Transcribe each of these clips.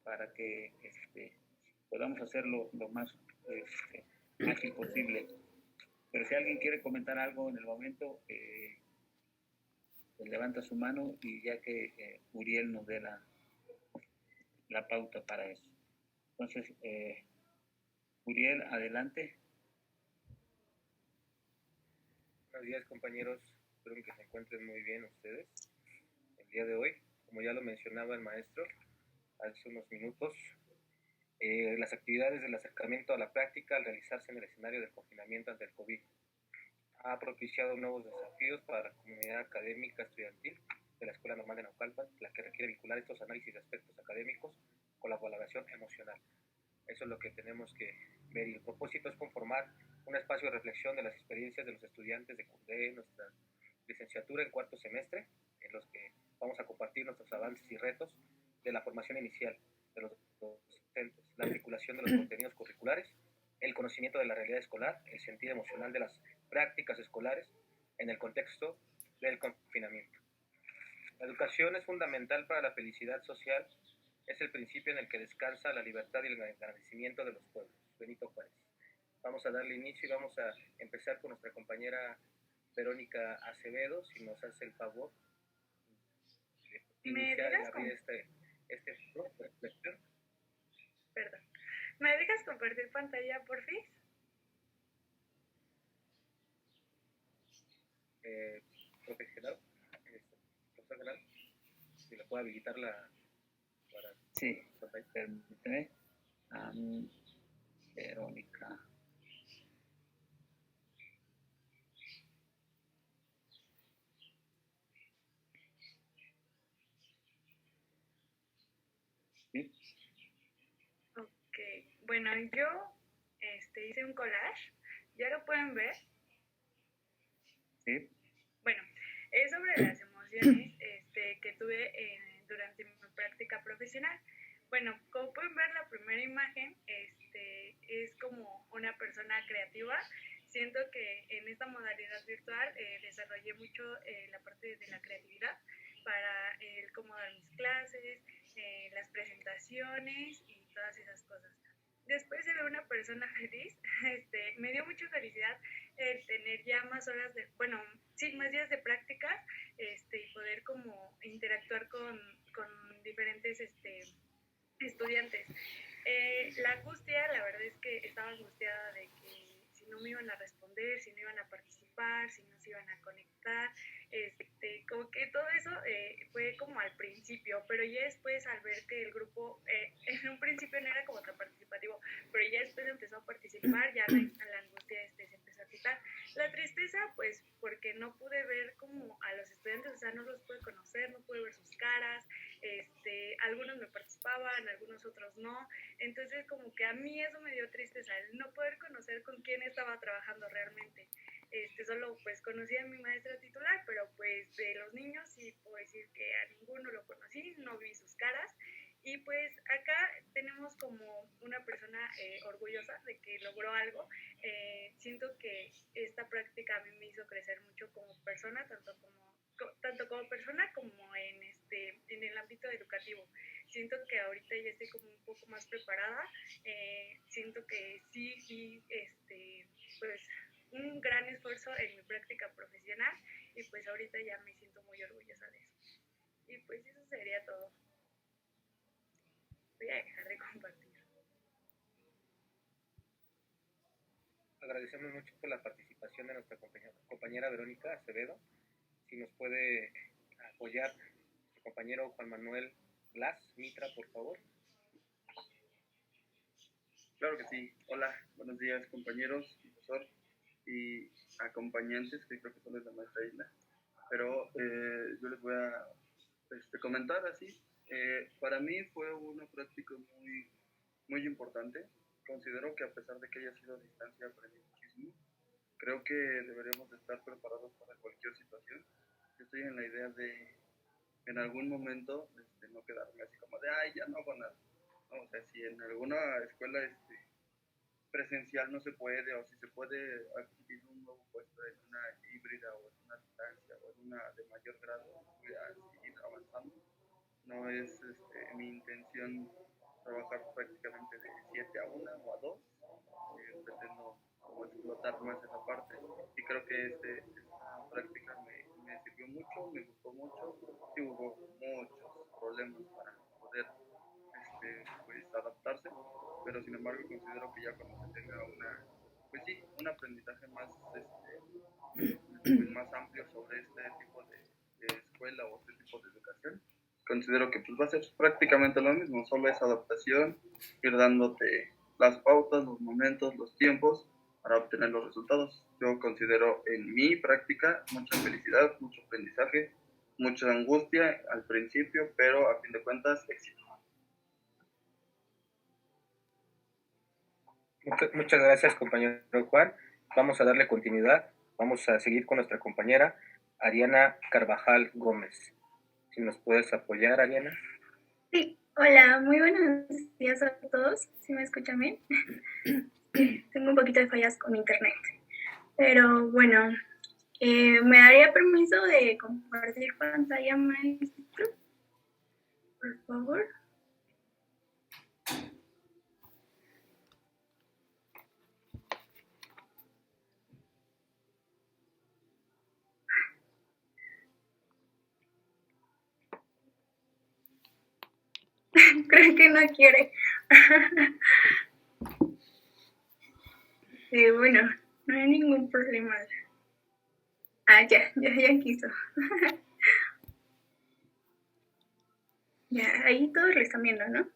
para que podamos hacerlo lo más ágil posible. Pero si alguien quiere comentar algo en el momento, pues levanta su mano y ya que Uriel nos dé la pauta para eso. Entonces, Uriel, adelante. Buenos días, compañeros. Espero que se encuentren muy bien ustedes. El día de hoy, como ya lo mencionaba el maestro hace unos minutos, las actividades del acercamiento a la práctica al realizarse en el escenario del confinamiento ante el COVID ha propiciado nuevos desafíos para la comunidad académica estudiantil de la Escuela Normal de Naucalpan, la que requiere vincular estos análisis de aspectos académicos con la valoración emocional. Eso es lo que tenemos que ver, y el propósito es conformar un espacio de reflexión de las experiencias de los estudiantes de nuestra licenciatura en cuarto semestre, en los que vamos a compartir nuestros avances y retos de la formación inicial de los docentes, la articulación de los contenidos curriculares, el conocimiento de la realidad escolar, el sentido emocional de las prácticas escolares en el contexto del confinamiento. La educación es fundamental para la felicidad social, es el principio en el que descansa la libertad y el agradecimiento de los pueblos. Benito Juárez. Vamos a darle inicio y vamos a empezar con nuestra compañera Verónica Acevedo, si nos hace el favor de iniciar y abrir este reflexión. Perdón. ¿Me dejas compartir pantalla, porfis? Profesor Genaro, si le puedo habilitar la para... Sí, permíteme. Verónica. ¿Sí? Ok, bueno, yo hice un collage, ¿ya lo pueden ver? Sí. Bueno, es sobre las emociones que tuve durante mi práctica profesional. Bueno, como pueden ver, la primera imagen es como una persona creativa. Siento que en esta modalidad virtual desarrollé mucho la parte de la creatividad para el cómo dar mis clases, las presentaciones y todas esas cosas. Después de ver una persona feliz, me dio mucha felicidad tener ya más horas de, bueno, sí, más días de prácticas y poder como interactuar con diferentes estudiantes. La angustia, la verdad es que estaba angustiada de que si no me iban a responder, si no iban a participar, si no se iban a conectar, como que todo eso fue como al principio, pero ya después al ver que el grupo en un principio no era como tan participativo, pero ya después empezó a participar, ya la angustia se empezó a quitar. La tristeza, pues porque no pude ver como a los estudiantes, o sea, no los pude conocer, no pude ver sus caras, algunos me participaban, algunos otros no, entonces como que a mí eso me dio tristeza, el no poder conocer con quién estaba trabajando realmente. Solo pues conocí a mi maestra titular, pero pues de los niños sí puedo decir que a ninguno lo conocí, no vi sus caras, y pues acá tenemos como una persona orgullosa de que logró algo. Siento que esta práctica a mí me hizo crecer mucho como persona, tanto como persona como en el ámbito educativo. Siento que ahorita ya estoy como un poco más preparada, siento que sí, pues un gran esfuerzo en mi práctica profesional, y pues ahorita ya me siento muy orgullosa de eso. Y pues eso sería todo. Voy a dejar de compartir. Agradecemos mucho por la participación de nuestra compañera Verónica Acevedo. Si nos puede apoyar nuestro compañero Juan Manuel Blas Mitra, por favor. Claro que sí. Hola, buenos días, compañeros, profesor y acompañantes, que creo que son de la maestra Isla. Pero yo les voy a comentar así. Para mí fue una práctica muy, muy importante. Considero que a pesar de que haya sido a distancia, aprendí muchísimo. Creo que deberíamos de estar preparados para cualquier situación. Yo estoy en la idea de, en algún momento, no quedarme así como de, ay, ya no hago nada. No, o sea, si en alguna escuela presencial no se puede, o si se puede adquirir un nuevo puesto en una híbrida o en una distancia o en una de mayor grado, voy a seguir avanzando. No es mi intención trabajar prácticamente de 7 a 1 o a 2. Pretendo como explotar más esa parte y creo que esta práctica me sirvió mucho, me gustó mucho. Sí hubo muchos problemas para poder pues, adaptarse, pero sin embargo considero que ya cuando se tenga pues sí, un aprendizaje más, pues más amplio sobre este tipo de escuela o este tipo de educación, considero que pues va a ser prácticamente lo mismo, solo es adaptación, ir dándote las pautas, los momentos, los tiempos para obtener los resultados. Yo considero en mi práctica mucha felicidad, mucho aprendizaje, mucha angustia al principio, pero a fin de cuentas éxito. Muchas gracias, compañero Juan. Vamos a darle continuidad. Vamos a seguir con nuestra compañera Ariana Carvajal Gómez. Si nos puedes apoyar, Ariana. Sí, hola, muy buenos días a todos. ¿Sí me escuchan bien? Tengo un poquito de fallas con internet. Pero bueno, ¿me daría permiso de compartir pantalla, maestro? Por favor. Creo que no quiere. Bueno, no hay ningún problema. Ya quiso. Ya, ahí todos lo están viendo, ¿no?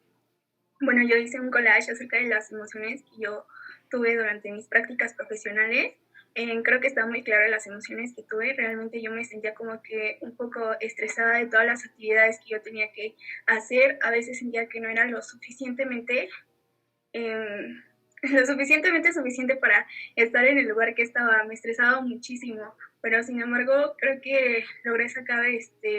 Bueno, yo hice un collage acerca de las emociones que yo tuve durante mis prácticas profesionales. Creo que está muy claro las emociones que tuve. Realmente yo me sentía como que un poco estresada de todas las actividades que yo tenía que hacer. A veces sentía que no era lo suficientemente suficiente para estar en el lugar que estaba. Me estresaba muchísimo, pero sin embargo creo que logré sacar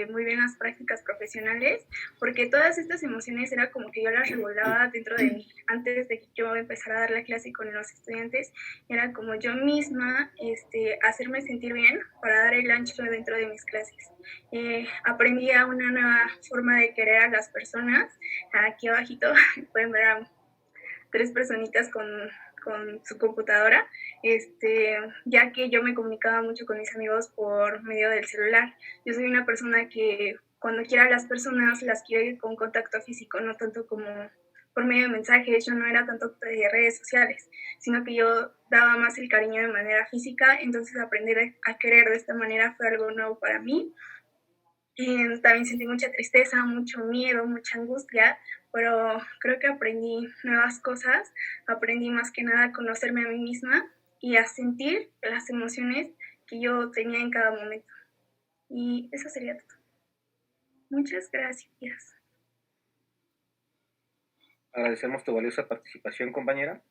muy bien las prácticas profesionales, porque todas estas emociones era como que yo las regulaba dentro de mí. Antes de que yo empezara a dar la clase con los estudiantes, era como yo misma hacerme sentir bien para dar el ancho dentro de mis clases. Aprendí a una nueva forma de querer a las personas. Aquí abajito pueden ver a 3 personitas con su computadora, ya que yo me comunicaba mucho con mis amigos por medio del celular. Yo soy una persona que cuando quiero a las personas las quiero con contacto físico, no tanto como por medio de mensajes. Yo no era tanto de redes sociales, sino que yo daba más el cariño de manera física. Entonces aprender a querer de esta manera fue algo nuevo para mí. También sentí mucha tristeza, mucho miedo, mucha angustia, pero creo que aprendí nuevas cosas. Aprendí más que nada a conocerme a mí misma y a sentir las emociones que yo tenía en cada momento. Y eso sería todo. Muchas gracias. Agradecemos tu valiosa participación, compañera.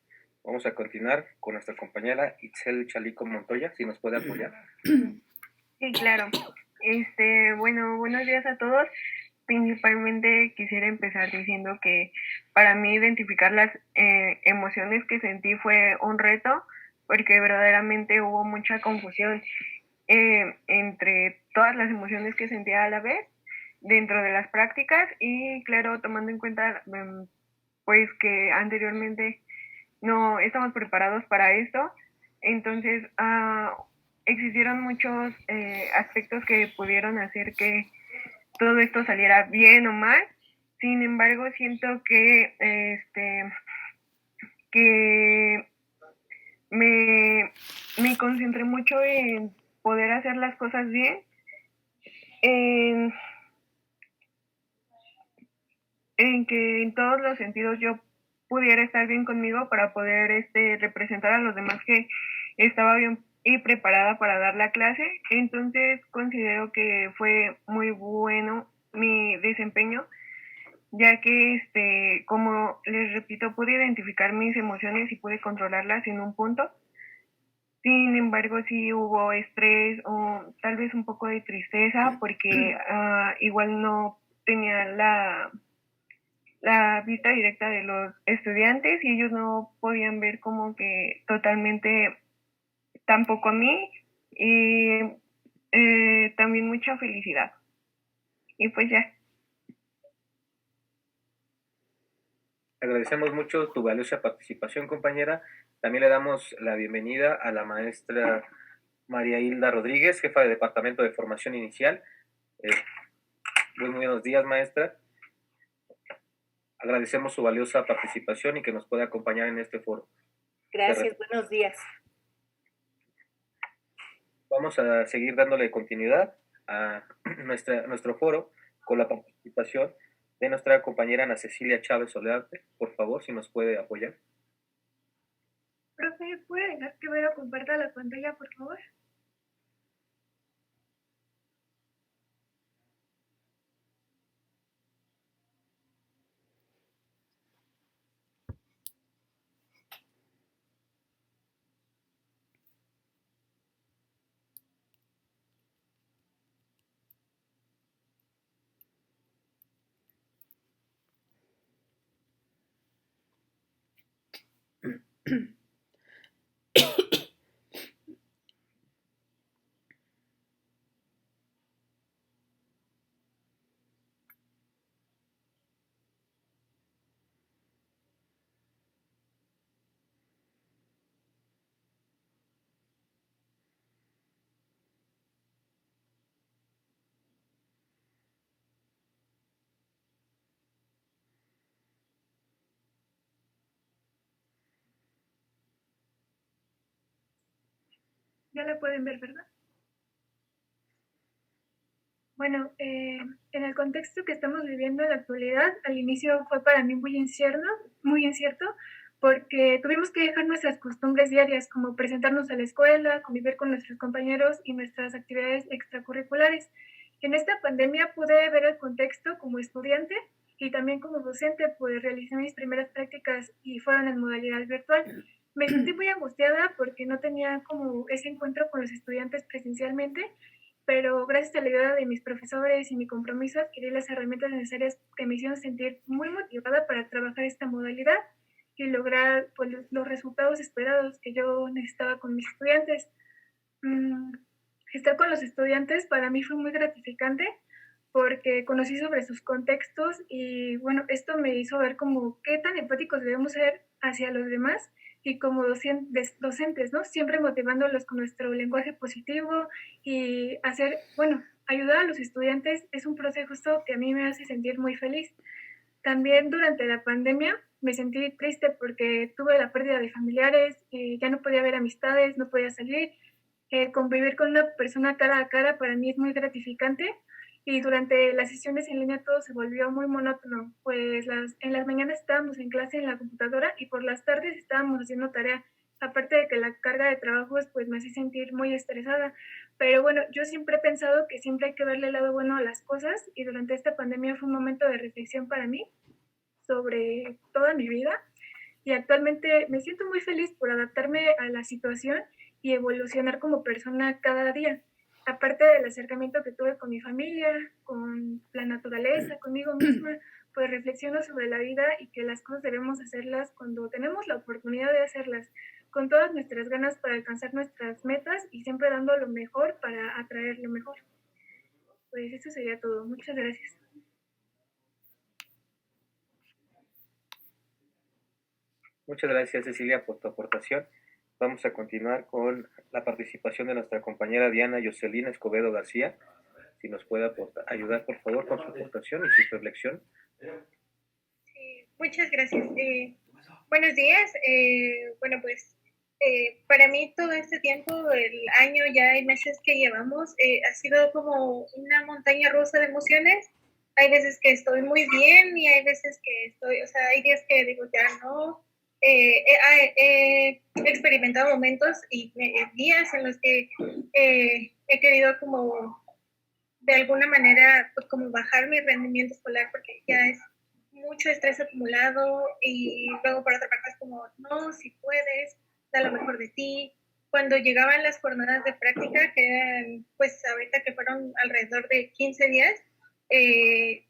Vamos a continuar con nuestra compañera Itzel Chalico Montoya, si nos puede apoyar. Sí, claro. Bueno, buenos días a todos. Principalmente quisiera empezar diciendo que para mí identificar las emociones que sentí fue un reto, porque verdaderamente hubo mucha confusión entre todas las emociones que sentía a la vez dentro de las prácticas, y claro, tomando en cuenta pues que anteriormente no estamos preparados para esto. Entonces existieron muchos aspectos que pudieron hacer que todo esto saliera bien o mal. Sin embargo, siento que que me concentré mucho en poder hacer las cosas bien, en que en todos los sentidos yo pudiera estar bien conmigo para poder representar a los demás que estaba bien y preparada para dar la clase. Entonces considero que fue muy bueno mi desempeño, ya que como les repito, pude identificar mis emociones y pude controlarlas en un punto. Sin embargo, sí hubo estrés o tal vez un poco de tristeza, porque igual no tenía la vista directa de los estudiantes y ellos no podían ver como que totalmente tampoco a mí, y también mucha felicidad. Y pues ya. Agradecemos mucho tu valiosa participación, compañera. También le damos la bienvenida a la maestra María Hilda Rodríguez, jefa de Departamento de Formación Inicial. Muy buenos días, maestra. Agradecemos su valiosa participación y que nos pueda acompañar en este foro. Gracias, buenos días. Vamos a seguir dándole continuidad a nuestro foro con la participación de nuestra compañera Ana Cecilia Chávez Solarte. Por favor, si nos puede apoyar. Profe, ¿puede dejar que Vero comparta la pantalla, por favor? Ya la pueden ver, ¿verdad? Bueno, en el contexto que estamos viviendo en la actualidad, al inicio fue para mí muy incierto, porque tuvimos que dejar nuestras costumbres diarias, como presentarnos a la escuela, convivir con nuestros compañeros y nuestras actividades extracurriculares. En esta pandemia pude ver el contexto como estudiante y también como docente, pues realicé mis primeras prácticas y fueron en modalidad virtual. Me sentí muy angustiada porque no tenía como ese encuentro con los estudiantes presencialmente, pero gracias a la ayuda de mis profesores y mi compromiso adquirí las herramientas necesarias que me hicieron sentir muy motivada para trabajar esta modalidad y lograr pues, los resultados esperados que yo necesitaba con mis estudiantes. Estar con los estudiantes para mí fue muy gratificante porque conocí sobre sus contextos y bueno, esto me hizo ver como qué tan empáticos debemos ser hacia los demás y como docentes, ¿no? Siempre motivándolos con nuestro lenguaje positivo y hacer, bueno, ayudar a los estudiantes es un proceso que a mí me hace sentir muy feliz. También durante la pandemia me sentí triste porque tuve la pérdida de familiares, ya no podía ver amistades, no podía salir. Convivir con una persona cara a cara para mí es muy gratificante y durante las sesiones en línea todo se volvió muy monótono, pues en las mañanas estábamos en clase en la computadora y por las tardes estábamos haciendo tarea, aparte de que la carga de trabajos pues me hace sentir muy estresada, pero bueno, yo siempre he pensado que siempre hay que verle el lado bueno a las cosas y durante esta pandemia fue un momento de reflexión para mí sobre toda mi vida y actualmente me siento muy feliz por adaptarme a la situación y evolucionar como persona cada día. Aparte del acercamiento que tuve con mi familia, con la naturaleza, conmigo misma, pues reflexiono sobre la vida y que las cosas debemos hacerlas cuando tenemos la oportunidad de hacerlas, con todas nuestras ganas para alcanzar nuestras metas y siempre dando lo mejor para atraer lo mejor. Pues eso sería todo. Muchas gracias. Muchas gracias, Cecilia, por tu aportación. Vamos a continuar con la participación de nuestra compañera Diana Yoselina Escobedo García. Si nos puede ayudar, por favor, con su aportación y su reflexión. Sí, muchas gracias. Buenos días. Bueno, pues para mí todo este tiempo, el año ya y meses que llevamos, ha sido como una montaña rusa de emociones. Hay veces que estoy muy bien y hay veces que estoy, o sea, hay días que digo ya no. He experimentado momentos y días en los que he querido como de alguna manera pues como bajar mi rendimiento escolar porque ya es mucho estrés acumulado y luego por otra parte es como no, si puedes, da lo mejor de ti. Cuando llegaban las jornadas de práctica, que eran pues ahorita que fueron alrededor de 15 días,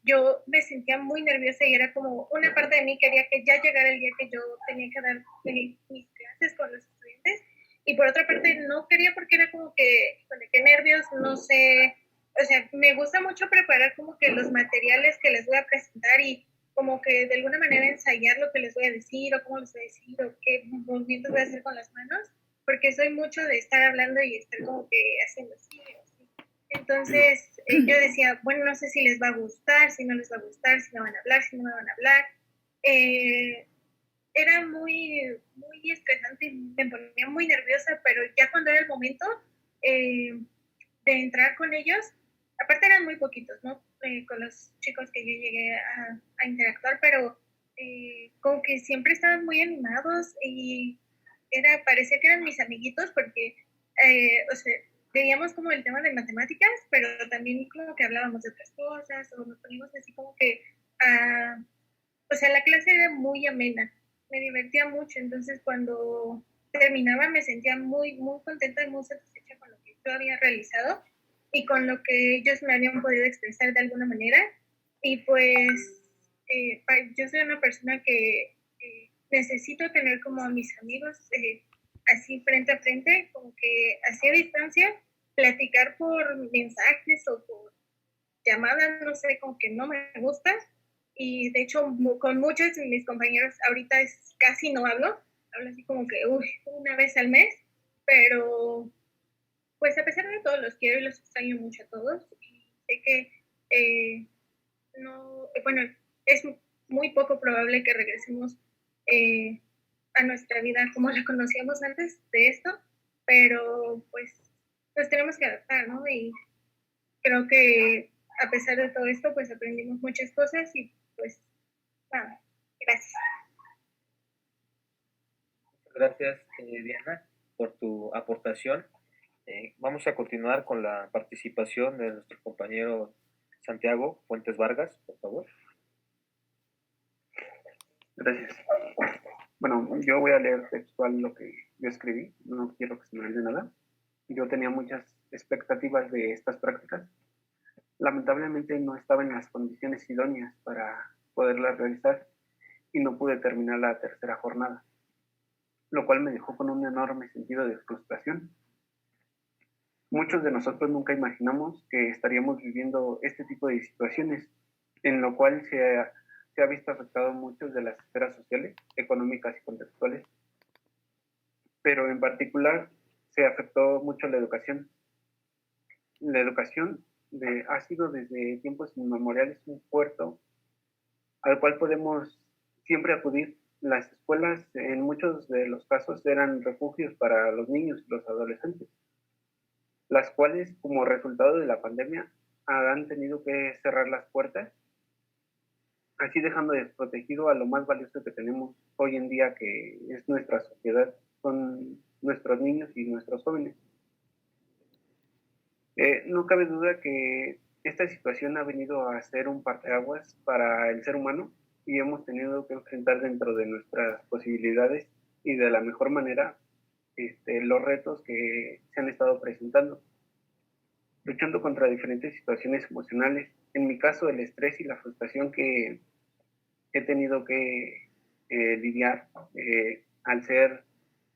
yo me sentía muy nerviosa y era como una parte de mí quería que ya llegara el día que yo tenía que dar mis clases con los estudiantes y por otra parte no quería porque era como que, híjole, qué nervios, no sé, o sea, me gusta mucho preparar como que los materiales que les voy a presentar y como que de alguna manera ensayar lo que les voy a decir o cómo les voy a decir o qué movimientos voy a hacer con las manos, porque soy mucho de estar hablando y estar como que haciendo así o así. Entonces yo decía, bueno, no sé si les va a gustar, si no les va a gustar, si me van a hablar, si no me van a hablar. Era muy, muy estresante y me ponía muy nerviosa, pero ya cuando era el momento de entrar con ellos, aparte eran muy poquitos, ¿no? Con los chicos que yo llegué a interactuar, pero como que siempre estaban muy animados y parecía que eran mis amiguitos porque, o sea, veíamos como el tema de matemáticas, pero también como que hablábamos de otras cosas o nos poníamos así como que, o sea, la clase era muy amena, me divertía mucho, entonces cuando terminaba me sentía muy, muy contenta y muy satisfecha con lo que yo había realizado y con lo que ellos me habían podido expresar de alguna manera. Y pues yo soy una persona que necesito tener como a mis amigos así frente a frente, como que así a distancia, platicar por mensajes o por llamadas, no sé, como que no me gusta. Y de hecho, con muchos de mis compañeros ahorita casi no hablo así como que una vez al mes, pero pues a pesar de todo los quiero y los extraño mucho a todos. Y sé que no, bueno, es muy poco probable que regresemos a nuestra vida como la conocíamos antes de esto, pero pues nos tenemos que adaptar, ¿no? Y creo que a pesar de todo esto, pues aprendimos muchas cosas y pues nada, gracias. Gracias, Diana, por tu aportación. Vamos a continuar con la participación de nuestro compañero Santiago Fuentes Vargas, por favor. Gracias. Bueno, yo voy a leer textual lo que yo escribí, no quiero que se me olvide nada. Yo tenía muchas expectativas de estas prácticas. Lamentablemente no estaba en las condiciones idóneas para poderlas realizar y no pude terminar la tercera jornada, lo cual me dejó con un enorme sentido de frustración. Muchos de nosotros nunca imaginamos que estaríamos viviendo este tipo de situaciones, en lo cual se ha visto afectado muchos de las esferas sociales, económicas y contextuales, pero en particular se afectó mucho la educación. La educación ha sido desde tiempos inmemoriales un puerto al cual podemos siempre acudir. Las escuelas en muchos de los casos eran refugios para los niños y los adolescentes, las cuales como resultado de la pandemia han tenido que cerrar las puertas, así dejando desprotegido a lo más valioso que tenemos hoy en día, que es nuestra sociedad, son nuestros niños y nuestros jóvenes. No cabe duda que esta situación ha venido a ser un parteaguas para el ser humano y hemos tenido que enfrentar dentro de nuestras posibilidades y de la mejor manera los retos que se han estado presentando, luchando contra diferentes situaciones emocionales. En mi caso, el estrés y la frustración que he tenido que lidiar al ser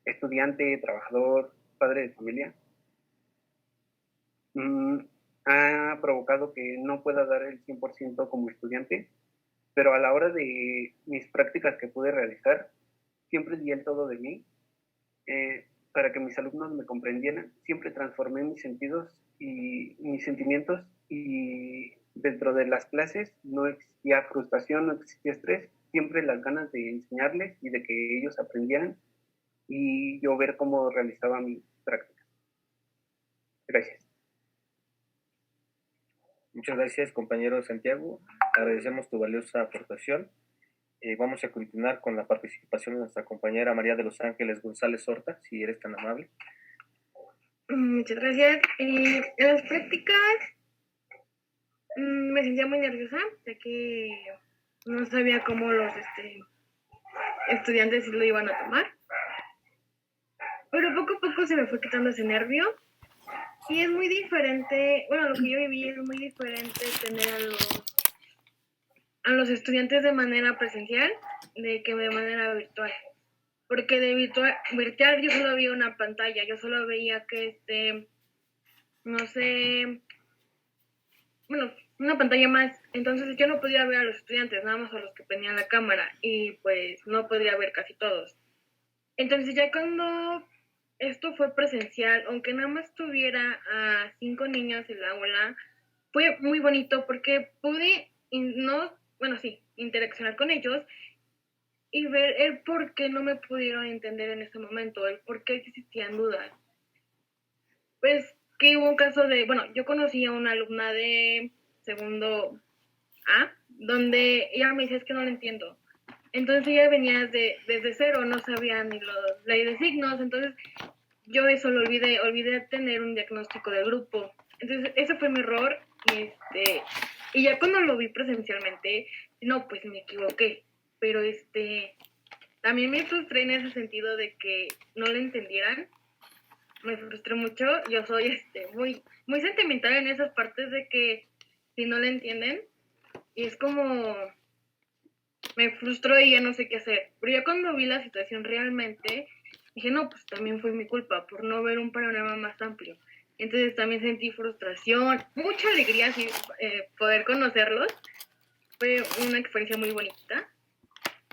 estudiante, trabajador, padre de familia, ha provocado que no pueda dar el 100% como estudiante, pero a la hora de mis prácticas que pude realizar, siempre di el todo de mí para que mis alumnos me comprendieran. Siempre transformé mis sentidos y mis sentimientos, y dentro de las clases no existía frustración, no existía estrés, siempre las ganas de enseñarles y de que ellos aprendieran y yo ver cómo realizaba mis prácticas. Gracias. Muchas gracias, compañero Santiago. Agradecemos tu valiosa aportación. Vamos a continuar con la participación de nuestra compañera María de los Ángeles González Horta, si eres tan amable. Muchas gracias. En las prácticas me sentía muy nerviosa, ya que no sabía cómo los estudiantes lo iban a tomar. Pero poco a poco se me fue quitando ese nervio. Y es muy diferente, bueno, lo que yo viví es muy diferente tener a los estudiantes de manera presencial de que de manera virtual. Porque de virtual yo solo veía una pantalla, yo solo veía que no sé, bueno, una pantalla más. Entonces yo no podía ver a los estudiantes, nada más a los que tenían la cámara, y pues no podría ver casi todos. Entonces ya cuando esto fue presencial, aunque nada más tuviera a 5 niños en la aula, fue muy bonito porque pude, interaccionar con ellos y ver el por qué no me pudieron entender en ese momento, el por qué existían dudas. Pues que hubo un caso de, yo conocí a una alumna de segundo A, donde ella me dice, es que no lo entiendo. Entonces ella venía desde cero, no sabía ni los ley de signos, entonces yo eso lo olvidé tener un diagnóstico del grupo. Entonces ese fue mi error y ya cuando lo vi presencialmente, no, pues me equivoqué, pero también me frustré en ese sentido de que no le entendieran, me frustré mucho, yo soy muy, muy sentimental en esas partes de que si no le entienden, y es como me frustró y ya no sé qué hacer. Pero ya cuando vi la situación realmente, dije, no, pues también fue mi culpa por no ver un panorama más amplio. Entonces también sentí frustración, mucha alegría sí, poder conocerlos. Fue una experiencia muy bonita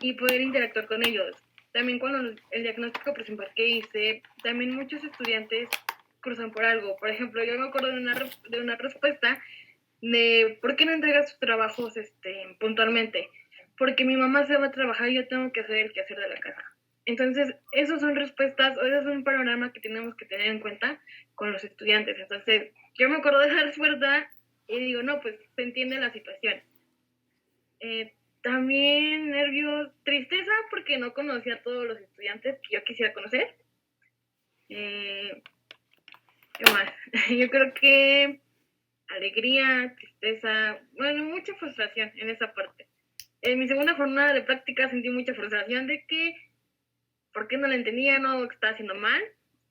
y poder interactuar con ellos. También cuando el diagnóstico principal que hice, también muchos estudiantes cruzan por algo. Por ejemplo, yo me acuerdo de una respuesta de ¿por qué no entregas tus trabajos puntualmente? Porque mi mamá se va a trabajar y yo tengo que hacer el quehacer de la casa. Entonces, esas son respuestas, o ese es un panorama que tenemos que tener en cuenta con los estudiantes. Entonces, yo me acuerdo de esa respuesta y digo, no, pues se entiende la situación. También nervios, tristeza porque no conocía a todos los estudiantes que yo quisiera conocer. ¿Qué más? Yo creo que alegría, tristeza, mucha frustración en esa parte. En mi segunda jornada de práctica sentí mucha frustración de que, ¿por qué no la entendía? No, que estaba haciendo mal.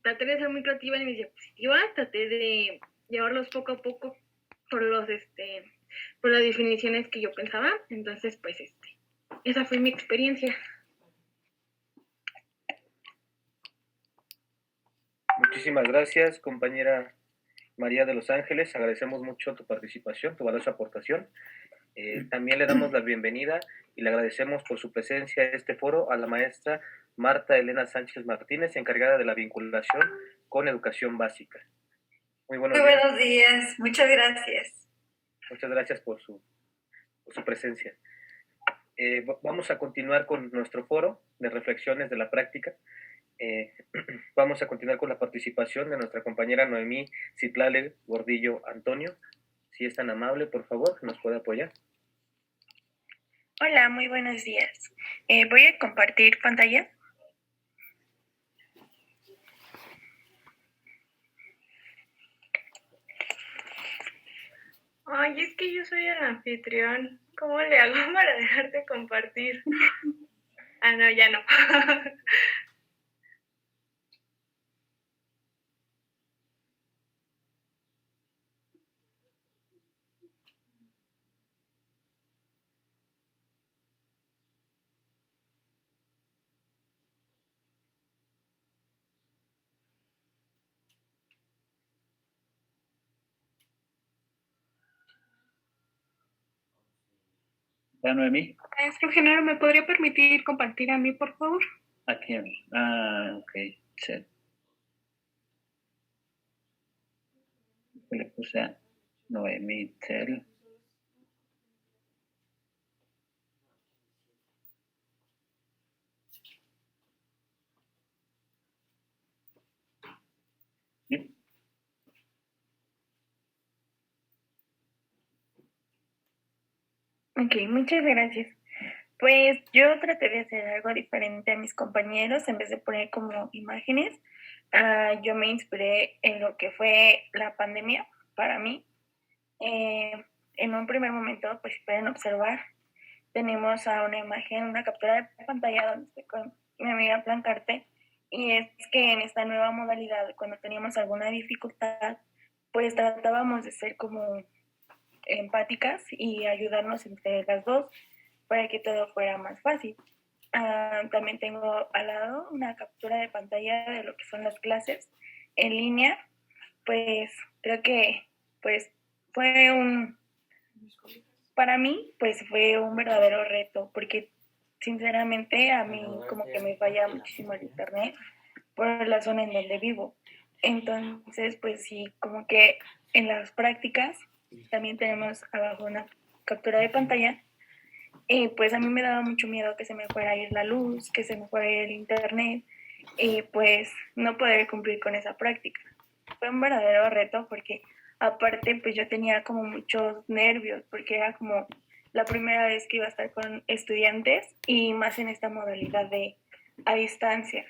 Traté de ser muy creativa en mis diapositivas, traté de llevarlos poco a poco por por las definiciones que yo pensaba. Entonces, pues, esa fue mi experiencia. Muchísimas gracias, compañera María de los Ángeles. Agradecemos mucho tu participación, tu valiosa aportación. También le damos la bienvenida y le agradecemos por su presencia en este foro a la maestra Marta Elena Sánchez Martínez, encargada de la vinculación con educación básica. Muy buenos días, muchas gracias. Muchas gracias por su presencia. Vamos a continuar con nuestro foro de reflexiones de la práctica. Vamos a continuar con la participación de nuestra compañera Noemí Citlale Gordillo Antonio. Si es tan amable, por favor, nos puede apoyar. Hola, muy buenos días. Voy a compartir pantalla. Ay, es que yo soy el anfitrión. ¿Cómo le hago para dejarte compartir? No, ya no. ¿Ya, Noemí? Maestro Genaro, ¿me podría permitir compartir a mí, por favor? ¿A quién? Ok, sí. Le puse a Noemí Tel. Ok, muchas gracias. Pues yo traté de hacer algo diferente a mis compañeros, en vez de poner como imágenes, yo me inspiré en lo que fue la pandemia para mí. En un primer momento, pues pueden observar, tenemos a una imagen, una captura de pantalla donde estoy con mi amiga Plancarte, y es que en esta nueva modalidad, cuando teníamos alguna dificultad, pues tratábamos de ser como empáticas y ayudarnos entre las dos para que todo fuera más fácil. También tengo al lado una captura de pantalla de lo que son las clases en línea. Pues creo que pues fue Para mí, pues fue un verdadero reto, porque sinceramente a mí como que me falla muchísimo el internet por la zona en donde vivo. Entonces, pues sí, como que en las prácticas también tenemos abajo una captura de pantalla. Y pues a mí me daba mucho miedo que se me fuera a ir la luz, que se me fuera a ir el internet y pues no poder cumplir con esa práctica. Fue un verdadero reto porque aparte pues yo tenía como muchos nervios porque era como la primera vez que iba a estar con estudiantes y más en esta modalidad de a distancia.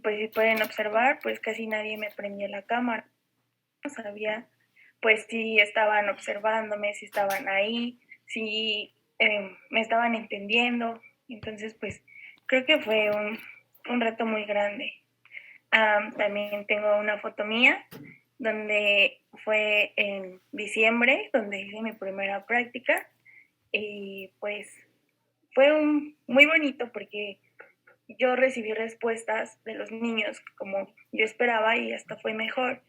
Pues si pueden observar, pues casi nadie me prendía la cámara. No sabía pues si estaban observándome, si estaban ahí, si me estaban entendiendo. Entonces pues creo que fue un reto muy grande. También tengo una foto mía donde fue en diciembre, donde hice mi primera práctica y pues fue muy bonito porque yo recibí respuestas de los niños como yo esperaba y hasta fue mejor.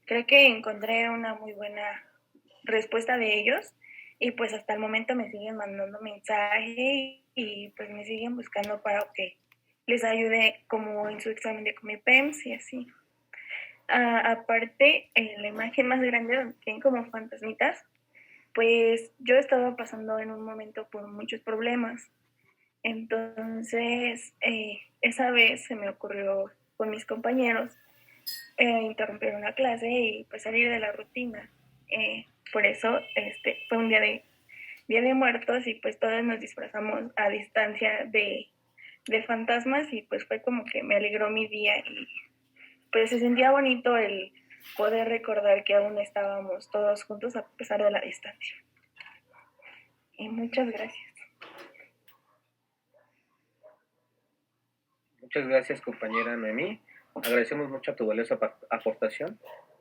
Creo que encontré una muy buena respuesta de ellos y pues hasta el momento me siguen mandando mensaje y pues me siguen buscando para que les ayude como en su examen de Comipems y así. Aparte, la imagen más grande donde tienen como fantasmitas, pues yo estaba pasando en un momento por muchos problemas. Entonces, esa vez se me ocurrió con mis compañeros interrumpir una clase y pues salir de la rutina. Por eso fue un Día de Muertos y pues todos nos disfrazamos a distancia de fantasmas y pues fue como que me alegró mi día y pues se sentía bonito el poder recordar que aún estábamos todos juntos a pesar de la distancia. Y muchas gracias. Muchas gracias, compañera Noemí. Agradecemos mucho tu valiosa aportación.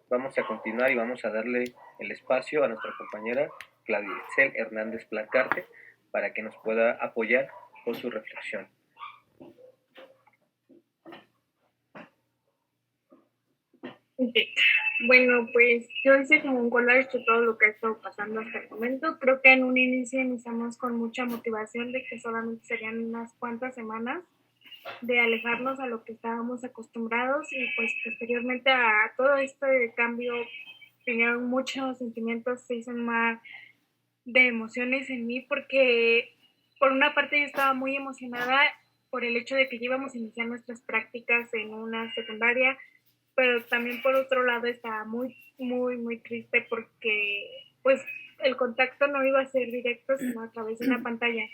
Vamos a continuar y vamos a darle el espacio a nuestra compañera Claudia Itzel Hernández Placarte para que nos pueda apoyar con su reflexión. Okay. Bueno, pues yo hice como un collage de todo lo que ha estado pasando hasta el momento. Creo que en un inicio iniciamos con mucha motivación de que solamente serían unas cuantas semanas de alejarnos a lo que estábamos acostumbrados y pues posteriormente a todo este cambio vinieron muchos sentimientos, se hizo un mar de emociones en mí porque por una parte yo estaba muy emocionada por el hecho de que ya íbamos a iniciar nuestras prácticas en una secundaria, pero también por otro lado estaba muy, muy, muy triste porque pues el contacto no iba a ser directo sino a través de una pantalla.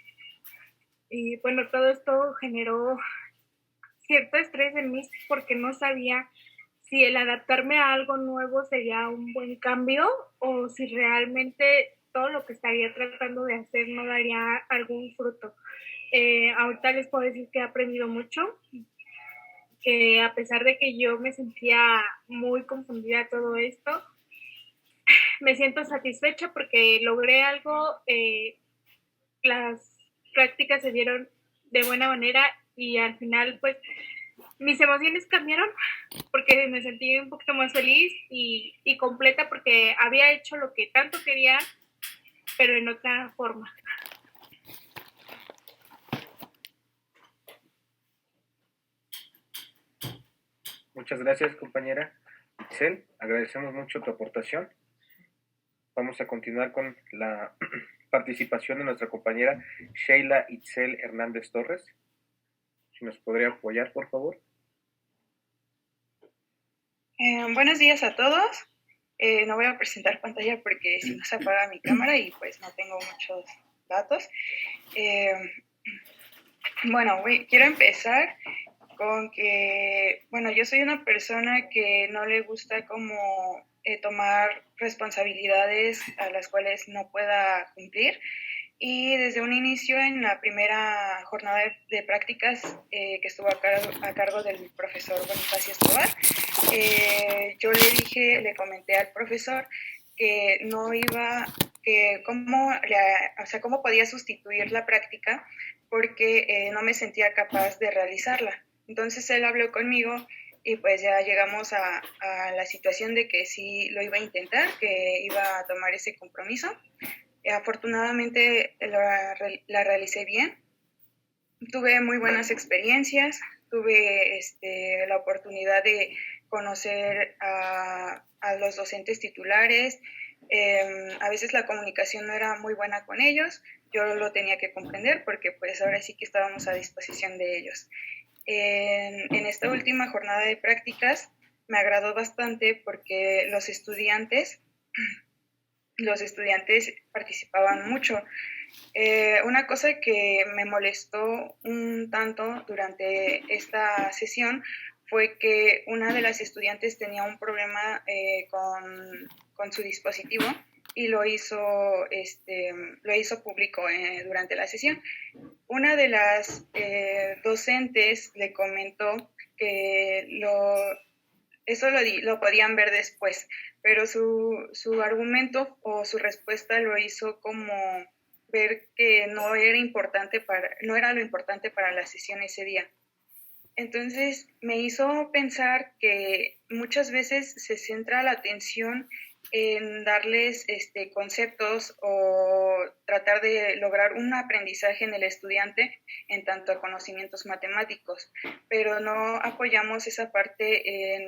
Y bueno, todo esto generó cierto estrés en mí porque no sabía si el adaptarme a algo nuevo sería un buen cambio o si realmente todo lo que estaría tratando de hacer no daría algún fruto. Ahorita les puedo decir que he aprendido mucho, que a pesar de que yo me sentía muy confundida todo esto, me siento satisfecha porque logré algo, las prácticas se dieron de buena manera y al final pues mis emociones cambiaron porque me sentí un poquito más feliz y completa porque había hecho lo que tanto quería, pero en otra forma. Muchas gracias, compañera Itzel. Agradecemos mucho tu aportación. Vamos a continuar con la participación de nuestra compañera Sheila Itzel Hernández Torres. Si nos podría apoyar, por favor. Buenos días a todos. No voy a presentar pantalla porque si no se apaga mi cámara y pues no tengo muchos datos. Bueno, quiero empezar con que, bueno, yo soy una persona que no le gusta como tomar responsabilidades a las cuales no pueda cumplir. Y desde un inicio, en la primera jornada de prácticas que estuvo a cargo del profesor Bonifacio Escobar, yo le comenté al profesor que no iba, que cómo podía sustituir la práctica porque no me sentía capaz de realizarla. Entonces él habló conmigo y pues ya llegamos a la situación de que sí lo iba a intentar, que iba a tomar ese compromiso. Afortunadamente la realicé bien. Tuve muy buenas experiencias, tuve la oportunidad de conocer a los docentes titulares. A veces la comunicación no era muy buena con ellos, yo lo tenía que comprender porque pues ahora sí que estábamos a disposición de ellos. En esta última jornada de prácticas me agradó bastante porque los estudiantes participaban mucho. Una cosa que me molestó un tanto durante esta sesión fue que una de las estudiantes tenía un problema con su dispositivo y lo hizo público durante la sesión. Una de las docentes le comentó que eso lo podían ver después, pero su argumento o su respuesta lo hizo como ver que no era lo importante para la sesión ese día. Entonces me hizo pensar que muchas veces se centra la atención en darles conceptos o tratar de lograr un aprendizaje en el estudiante en tanto a conocimientos matemáticos, pero no apoyamos esa parte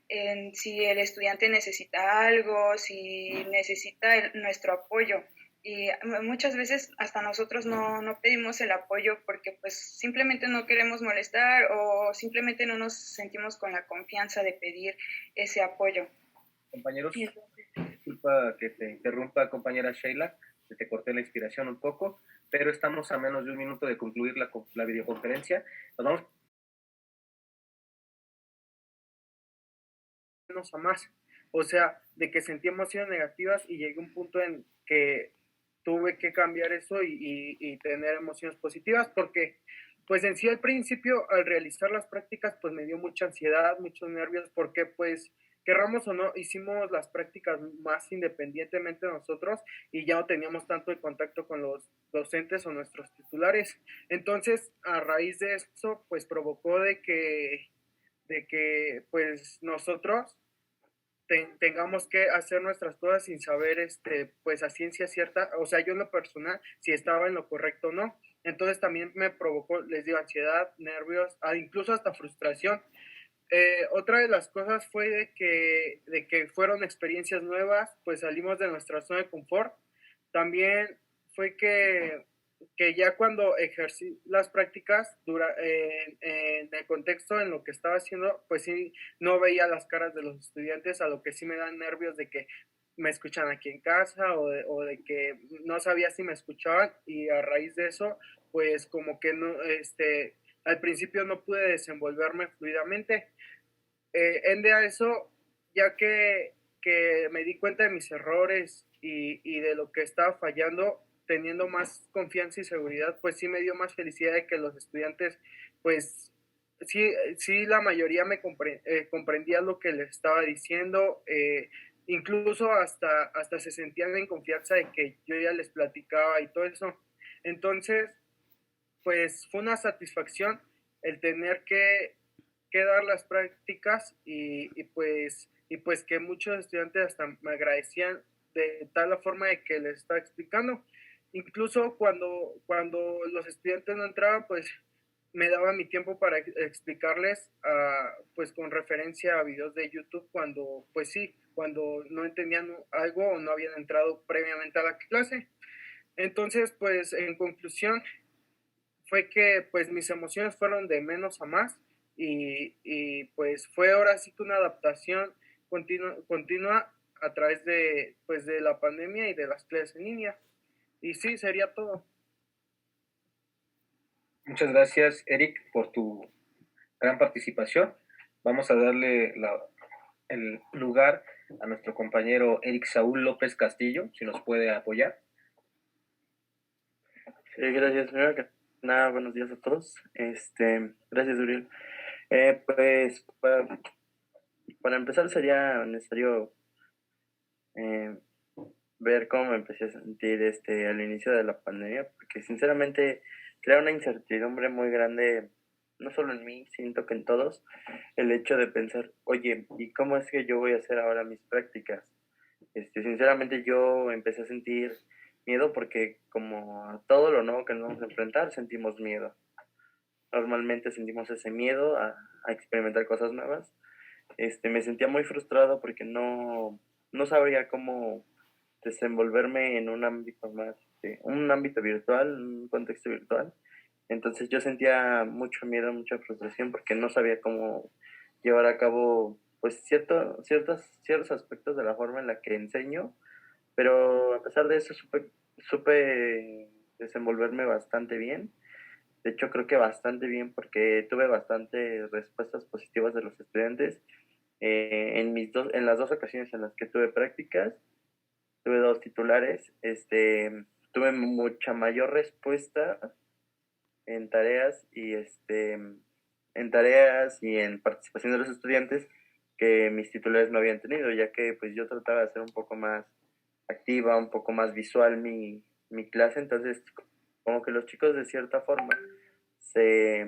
en si el estudiante necesita algo, si necesita nuestro apoyo. Y muchas veces hasta nosotros no pedimos el apoyo porque pues simplemente no queremos molestar o simplemente no nos sentimos con la confianza de pedir ese apoyo. Compañeros, disculpa que te interrumpa, compañera Sheila, que te corté la inspiración un poco, pero estamos a menos de un minuto de concluir la videoconferencia. Nos vamos menos a más, o sea, de que sentí emociones negativas y llegué a un punto en que tuve que cambiar eso y tener emociones positivas, porque pues en sí al principio al realizar las prácticas pues me dio mucha ansiedad, muchos nervios, porque pues querramos o no, hicimos las prácticas más independientemente de nosotros y ya no teníamos tanto de contacto con los docentes o nuestros titulares. Entonces, a raíz de eso, pues provocó de que pues nosotros tengamos que hacer nuestras cosas sin saber pues a ciencia cierta, o sea, yo en lo personal si estaba en lo correcto o no. Entonces también me provocó, les digo, ansiedad, nervios, incluso hasta frustración. Otra de las cosas fue de que fueron experiencias nuevas, pues salimos de nuestra zona de confort. También fue que ya cuando ejercí las prácticas en el contexto en lo que estaba haciendo, pues sí, no veía las caras de los estudiantes, a lo que sí me dan nervios de que me escuchan aquí en casa o de que no sabía si me escuchaban, y a raíz de eso, pues como que no, al principio no pude desenvolverme fluidamente. Ende a eso, ya que me di cuenta de mis errores y de lo que estaba fallando, teniendo más confianza y seguridad, pues sí me dio más felicidad de que los estudiantes, pues sí la mayoría me comprendía lo que les estaba diciendo, incluso hasta se sentían en confianza de que yo ya les platicaba y todo eso. Entonces, pues fue una satisfacción el tener que dar las prácticas y pues que muchos estudiantes hasta me agradecían de tal forma de que les estaba explicando. Incluso cuando los estudiantes no entraban, pues me daba mi tiempo para explicarles, pues con referencia a videos de YouTube cuando, pues sí, cuando no entendían algo o no habían entrado previamente a la clase. Entonces, pues en conclusión, fue que pues mis emociones fueron de menos a más y pues fue ahora sí que una adaptación continua a través de, pues, de la pandemia y de las clases en línea. Y sí, sería todo. Muchas gracias, Eric, por tu gran participación. Vamos a darle el lugar a nuestro compañero Eric Saúl López Castillo, si nos puede apoyar. Sí, gracias, señora. Nada, buenos días a todos. Gracias, Uriel. Pues para empezar sería necesario ver cómo me empecé a sentir al inicio de la pandemia, porque sinceramente crea una incertidumbre muy grande, no solo en mí, siento que en todos, el hecho de pensar, oye, ¿y cómo es que yo voy a hacer ahora mis prácticas? Sinceramente yo empecé a sentir miedo porque como a todo lo nuevo que nos vamos a enfrentar, sentimos miedo. Normalmente sentimos ese miedo a experimentar cosas nuevas. Me sentía muy frustrado porque no sabría cómo desenvolverme en un ámbito más, un ámbito virtual, un contexto virtual. Entonces yo sentía mucho miedo, mucha frustración porque no sabía cómo llevar a cabo pues ciertos aspectos de la forma en la que enseño, pero a pesar de eso supe desenvolverme bastante bien. De hecho, creo que bastante bien porque tuve bastantes respuestas positivas de los estudiantes. En las dos ocasiones en las que tuve prácticas, tuve 2 titulares, tuve mucha mayor respuesta en tareas y en participación de los estudiantes que mis titulares no habían tenido, ya que pues yo trataba de hacer un poco más activa, un poco más visual mi clase. Entonces como que los chicos de cierta forma se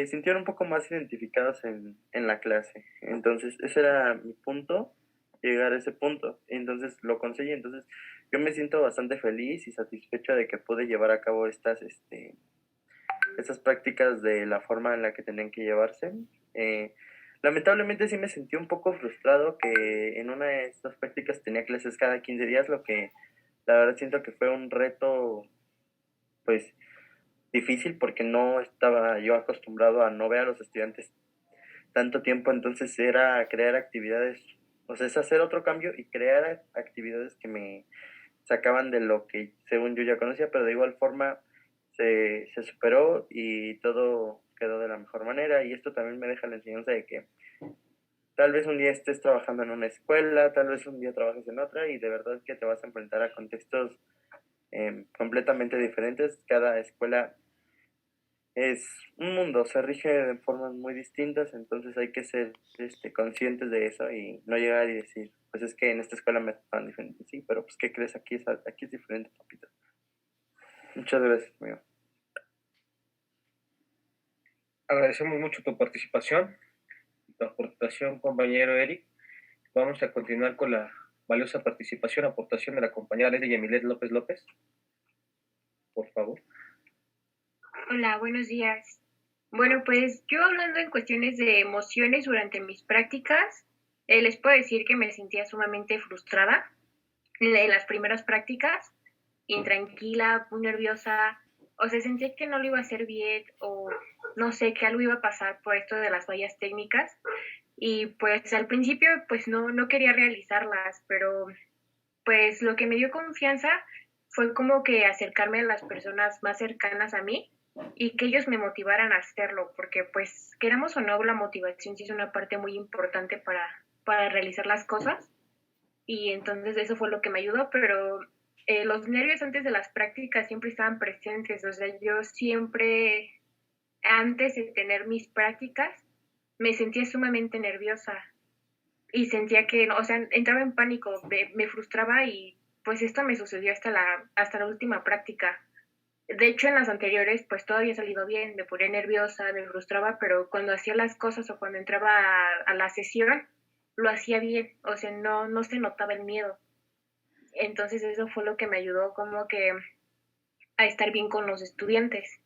sintieron un poco más identificados en la clase. Entonces ese era mi punto, llegar a ese punto. Entonces lo conseguí. Entonces yo me siento bastante feliz y satisfecho de que pude llevar a cabo estas prácticas de la forma en la que tenían que llevarse. Lamentablemente sí me sentí un poco frustrado que en una de estas prácticas tenía clases cada 15 días, lo que la verdad siento que fue un reto pues difícil porque no estaba yo acostumbrado a no ver a los estudiantes tanto tiempo. Entonces era crear actividades, o sea, es hacer otro cambio y crear actividades que me sacaban de lo que según yo ya conocía, pero de igual forma se superó y todo quedó de la mejor manera. Y esto también me deja la enseñanza de que tal vez un día estés trabajando en una escuela, tal vez un día trabajes en otra, y de verdad que te vas a enfrentar a contextos completamente diferentes. Cada escuela es un mundo, se rige de formas muy distintas, entonces hay que ser conscientes de eso y no llegar y decir, pues es que en esta escuela me tratan diferente. Sí, pero pues ¿qué crees? Aquí es diferente, papito. Muchas gracias, amigo. Agradecemos mucho tu participación, tu aportación, compañero Eric. Vamos a continuar con la valiosa aportación de la compañera Leslie Yamilet López López. Por favor. Hola, buenos días. Bueno, pues yo hablando en cuestiones de emociones durante mis prácticas, les puedo decir que me sentía sumamente frustrada en las primeras prácticas, intranquila, muy nerviosa, o sea, sentía que no lo iba a hacer bien o no sé, que algo iba a pasar por esto de las fallas técnicas y pues al principio pues no quería realizarlas, pero pues lo que me dio confianza fue como que acercarme a las personas más cercanas a mí y que ellos me motivaran a hacerlo, porque pues queramos o no, la motivación sí es una parte muy importante para realizar las cosas y entonces eso fue lo que me ayudó, pero los nervios antes de las prácticas siempre estaban presentes, o sea, yo siempre antes de tener mis prácticas me sentía sumamente nerviosa y sentía que, o sea, entraba en pánico, me frustraba y pues esto me sucedió hasta la última práctica. De hecho, en las anteriores, pues todo había salido bien, me ponía nerviosa, me frustraba, pero cuando hacía las cosas o cuando entraba a la sesión, lo hacía bien, o sea, no se notaba el miedo. Entonces eso fue lo que me ayudó como que a estar bien con los estudiantes.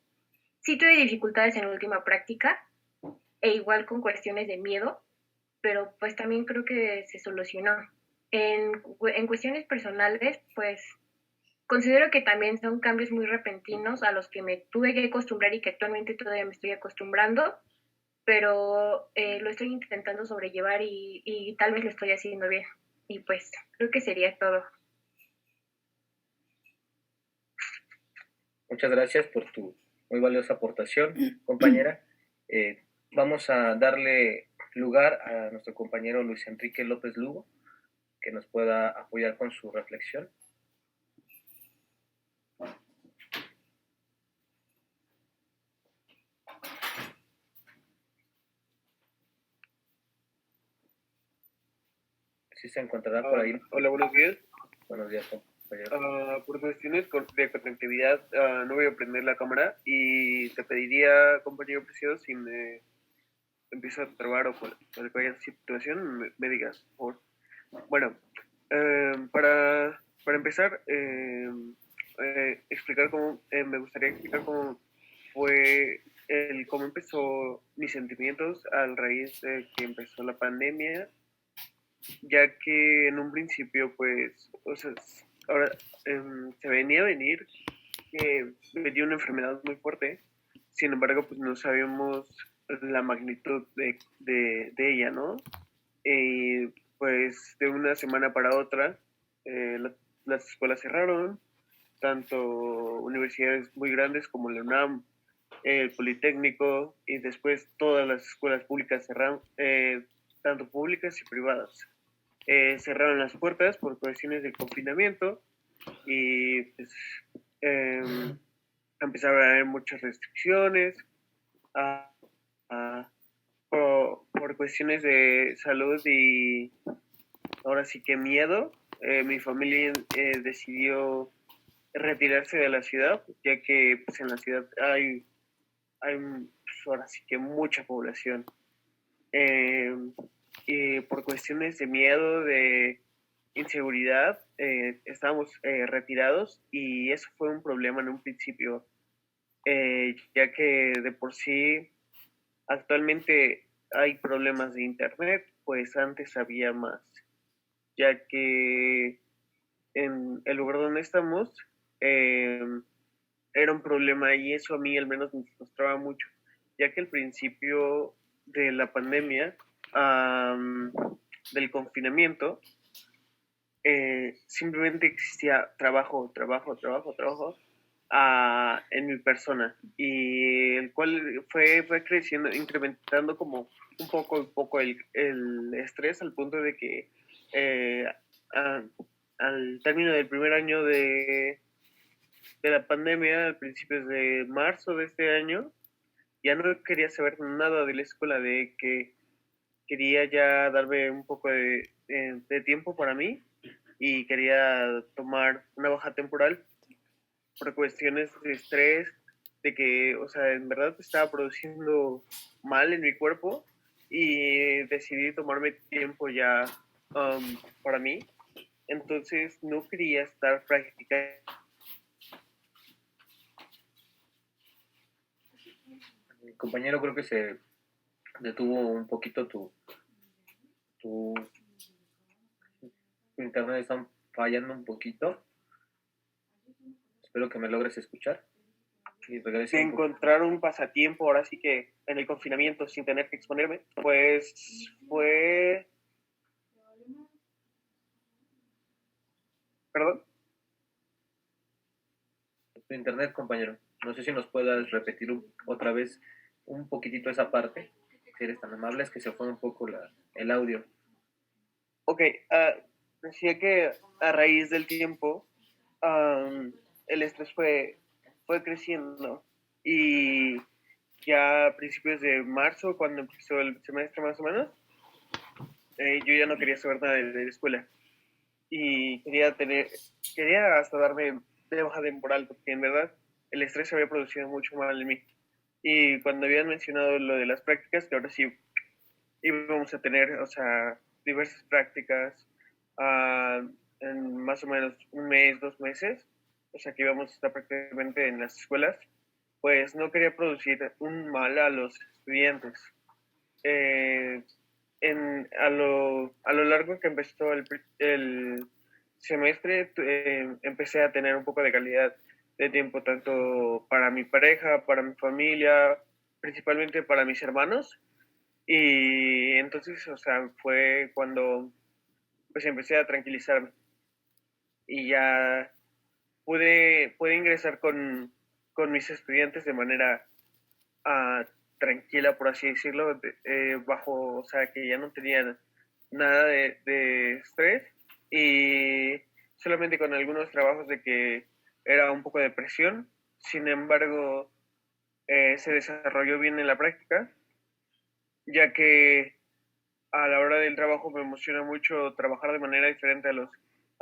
Sí tuve dificultades en la última práctica, e igual con cuestiones de miedo, pero pues también creo que se solucionó. En cuestiones personales, pues considero que también son cambios muy repentinos a los que me tuve que acostumbrar y que actualmente todavía me estoy acostumbrando, pero lo estoy intentando sobrellevar y tal vez lo estoy haciendo bien. Y pues creo que sería todo. Muchas gracias por tu muy valiosa aportación, compañera. Vamos a darle lugar a nuestro compañero Luis Enrique López Lugo, que nos pueda apoyar con su reflexión. ¿Sí se encontrará por ahí? Hola, buenos días. Buenos días, compañero. Por cuestiones de conectividad no voy a prender la cámara y te pediría, compañero precioso, si me empiezo a trabar o cualquier situación, me digas, por favor. Bueno, para para empezar, me gustaría explicar cómo fue cómo empezó mis sentimientos al raíz de que empezó la pandemia, ya que en un principio, pues, o sea, ahora se venía a venir que me dio una enfermedad muy fuerte, sin embargo, pues no sabíamos la magnitud de ella, ¿no? Pues de una semana para otra, las escuelas cerraron, tanto universidades muy grandes como la UNAM, el Politécnico, y después todas las escuelas públicas cerraron, tanto públicas y privadas. Cerraron las puertas por cuestiones de confinamiento y pues empezaron a haber muchas restricciones por cuestiones de salud y ahora sí que miedo. Mi familia decidió retirarse de la ciudad, ya que pues, en la ciudad hay pues, ahora sí que mucha población. Y por cuestiones de miedo, de inseguridad, estábamos retirados y eso fue un problema en un principio, ya que de por sí actualmente hay problemas de internet, pues antes había más, ya que en el lugar donde estamos era un problema y eso a mí al menos me frustraba mucho, ya que al principio de la pandemia, del confinamiento, simplemente existía trabajo en mi persona y el cual fue creciendo, incrementando como un poco el estrés al punto de que al término del primer año de la pandemia, a principios de marzo de este año, ya no quería saber nada de la escuela, de que quería ya darme un poco de tiempo para mí y quería tomar una baja temporal por cuestiones de estrés, de que, o sea, en verdad estaba produciendo mal en mi cuerpo y decidí tomarme tiempo ya para mí. Entonces no quería estar practicando. Compañero, creo que se detuvo un poquito tu internet, está fallando un poquito. Espero que me logres escuchar. Y regrese de encontrar un pasatiempo, ahora sí que en el confinamiento, sin tener que exponerme, pues fue... ¿Perdón? Tu internet, compañero. No sé si nos puedas repetir otra vez un poquitito esa parte, si eres tan amable, es que se fue un poco el audio. Ok, decía que a raíz del tiempo el estrés fue creciendo y ya a principios de marzo, cuando empezó el semestre más o menos, yo ya no quería saber nada de la escuela y quería hasta darme de baja temporal porque en verdad el estrés se había producido mucho mal en mí. Y cuando habían mencionado lo de las prácticas, que ahora sí íbamos a tener, o sea, diversas prácticas en más o menos un mes, 2 meses, o sea, que íbamos a estar prácticamente en las escuelas, pues no quería producir un mal a los estudiantes. A lo largo que empezó el semestre, empecé a tener un poco de calidad de tiempo tanto para mi pareja, para mi familia, principalmente para mis hermanos. Y entonces, o sea, fue cuando pues empecé a tranquilizarme y ya pude ingresar con mis estudiantes de manera tranquila, por así decirlo, bajo, o sea, que ya no tenía nada de estrés y solamente con algunos trabajos de que era un poco de presión. Sin embargo, se desarrolló bien en la práctica, ya que a la hora del trabajo me emociona mucho trabajar de manera diferente a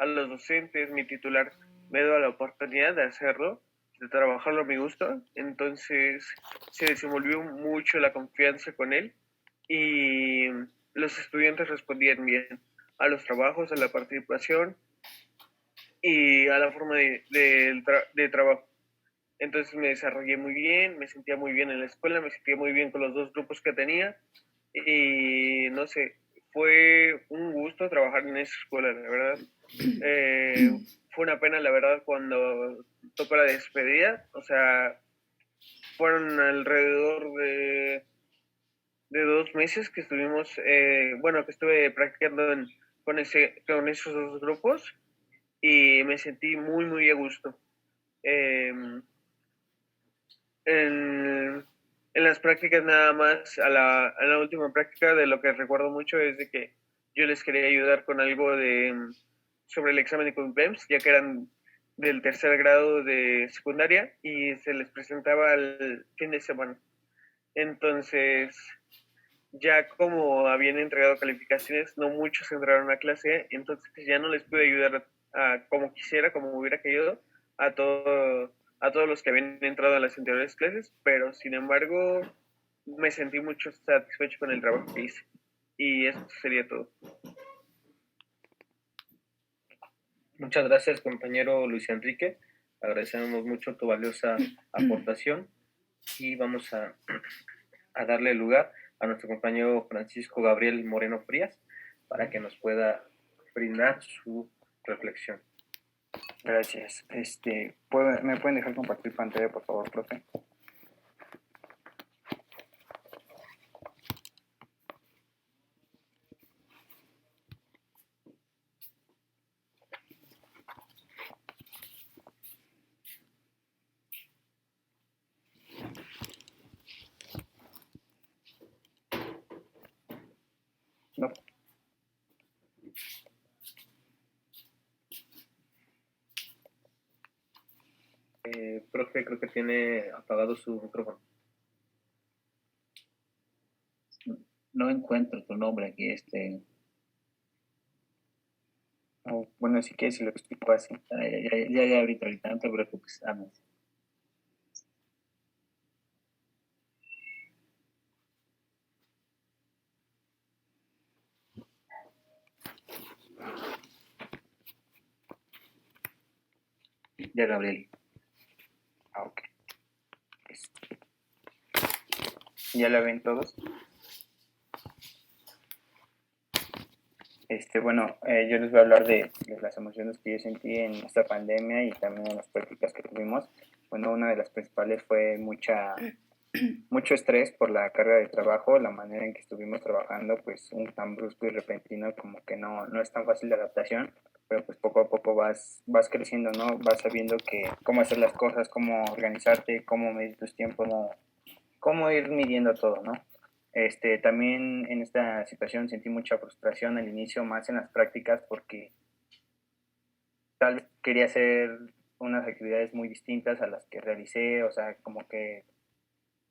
los docentes. Mi titular me da la oportunidad de hacerlo, de trabajarlo a mi gusto, entonces se desenvolvió mucho la confianza con él y los estudiantes respondían bien a los trabajos, a la participación y a la forma de trabajo. Entonces me desarrollé muy bien, me sentía muy bien en la escuela, me sentía muy bien con los dos grupos que tenía y no sé, fue un gusto trabajar en esa escuela, la verdad. Fue una pena, la verdad, cuando tocó la despedida, o sea, fueron alrededor de 2 meses que estuvimos, que estuve practicando con esos dos grupos y me sentí muy, muy a gusto. En, en las prácticas nada más, a la última práctica de lo que recuerdo mucho es de que yo les quería ayudar con algo sobre el examen de CUMPEMS, ya que eran del tercer grado de secundaria y se les presentaba el fin de semana. Entonces, ya como habían entregado calificaciones, no muchos entraron a clase, entonces ya no les pude ayudar como quisiera, como hubiera querido, a todos los que habían entrado a las anteriores clases, pero sin embargo me sentí mucho satisfecho con el trabajo que hice. Y eso sería todo. Muchas gracias, compañero Luis Enrique. Agradecemos mucho tu valiosa aportación y vamos a darle lugar a nuestro compañero Francisco Gabriel Moreno Frías para que nos pueda brindar su reflexión. Gracias. ¿Me pueden dejar compartir pantalla, por favor, profe? No. Profe, creo que tiene apagado su micrófono. No encuentro tu nombre aquí, Bueno, si quieres, si lo explico así. Ya, ahorita, no te preocupes. Ya, Gabriel. Ok. ¿Ya la ven todos? Yo les voy a hablar de las emociones que yo sentí en esta pandemia y también en las prácticas que tuvimos. Bueno, una de las principales fue mucho estrés por la carga de trabajo, la manera en que estuvimos trabajando, pues un tan brusco y repentino como que no es tan fácil de adaptación, pero pues poco a poco vas creciendo, ¿no? Vas sabiendo cómo hacer las cosas, cómo organizarte, cómo medir tus tiempos, cómo ir midiendo todo, ¿no? También en esta situación sentí mucha frustración al inicio, más en las prácticas, porque tal vez quería hacer unas actividades muy distintas a las que realicé, o sea, como que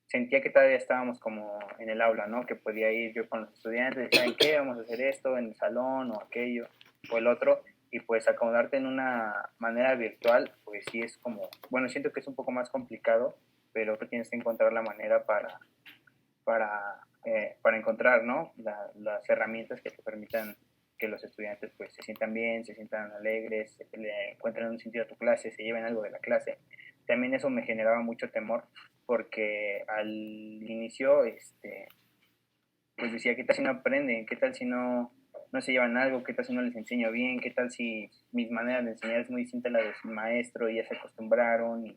sentía que todavía estábamos como en el aula, ¿no? Que podía ir yo con los estudiantes, ¿saben qué? Vamos a hacer esto en el salón o aquello o el otro, y pues acomodarte en una manera virtual, pues sí es como, bueno, siento que es un poco más complicado, pero tú tienes que encontrar la manera para encontrar, ¿no? Las herramientas que te permitan que los estudiantes pues se sientan bien, se sientan alegres, le encuentren un sentido a tu clase, se lleven algo de la clase. También eso me generaba mucho temor porque al inicio pues decía, ¿qué tal si no aprenden? ¿Qué tal si no se llevan algo? ¿Qué tal si no les enseño bien? ¿Qué tal si mis maneras de enseñar es muy distinta a la de su maestro y ya se acostumbraron y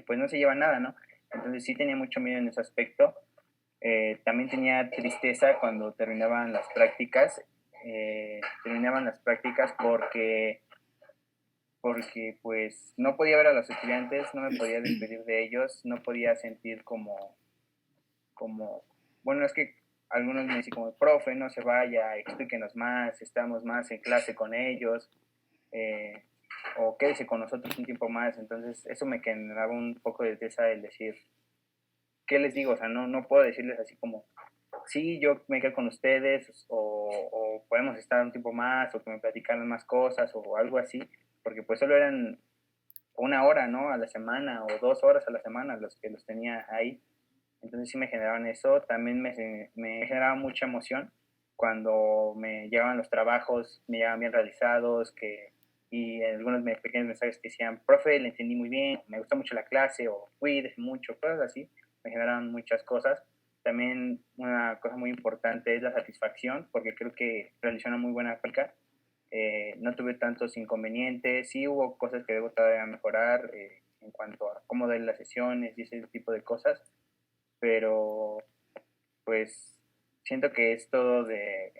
pues no se llevan nada, ¿no? Entonces sí tenía mucho miedo en ese aspecto. También tenía tristeza cuando terminaban las prácticas. Porque pues no podía ver a los estudiantes, no me podía despedir de ellos, no podía sentir bueno, es que algunos me decían como, profe, no se vaya, explíquenos más, estamos más en clase con ellos, o quédese con nosotros un tiempo más. Entonces eso me generaba un poco de tristeza el decir, ¿qué les digo? O sea, no puedo decirles así como, sí, yo me quedo con ustedes, o podemos estar un tiempo más, o que me platicaran más cosas, o algo así, porque pues solo eran 1 hora, ¿no? A la semana, o 2 horas a la semana los que los tenía ahí. Entonces sí me generaban eso. También me generaba mucha emoción cuando me llegaban los trabajos, me llegaban bien realizados, que y algunos pequeños mensajes que decían, profe, le entendí muy bien, me gustó mucho la clase, o cuídese mucho, cosas así, me generaron muchas cosas. También una cosa muy importante es la satisfacción, porque creo que realizó una muy buena práctica. No tuve tantos inconvenientes, sí hubo cosas que debo todavía mejorar en cuanto a cómo dar las sesiones y ese tipo de cosas, pero pues siento que es todo de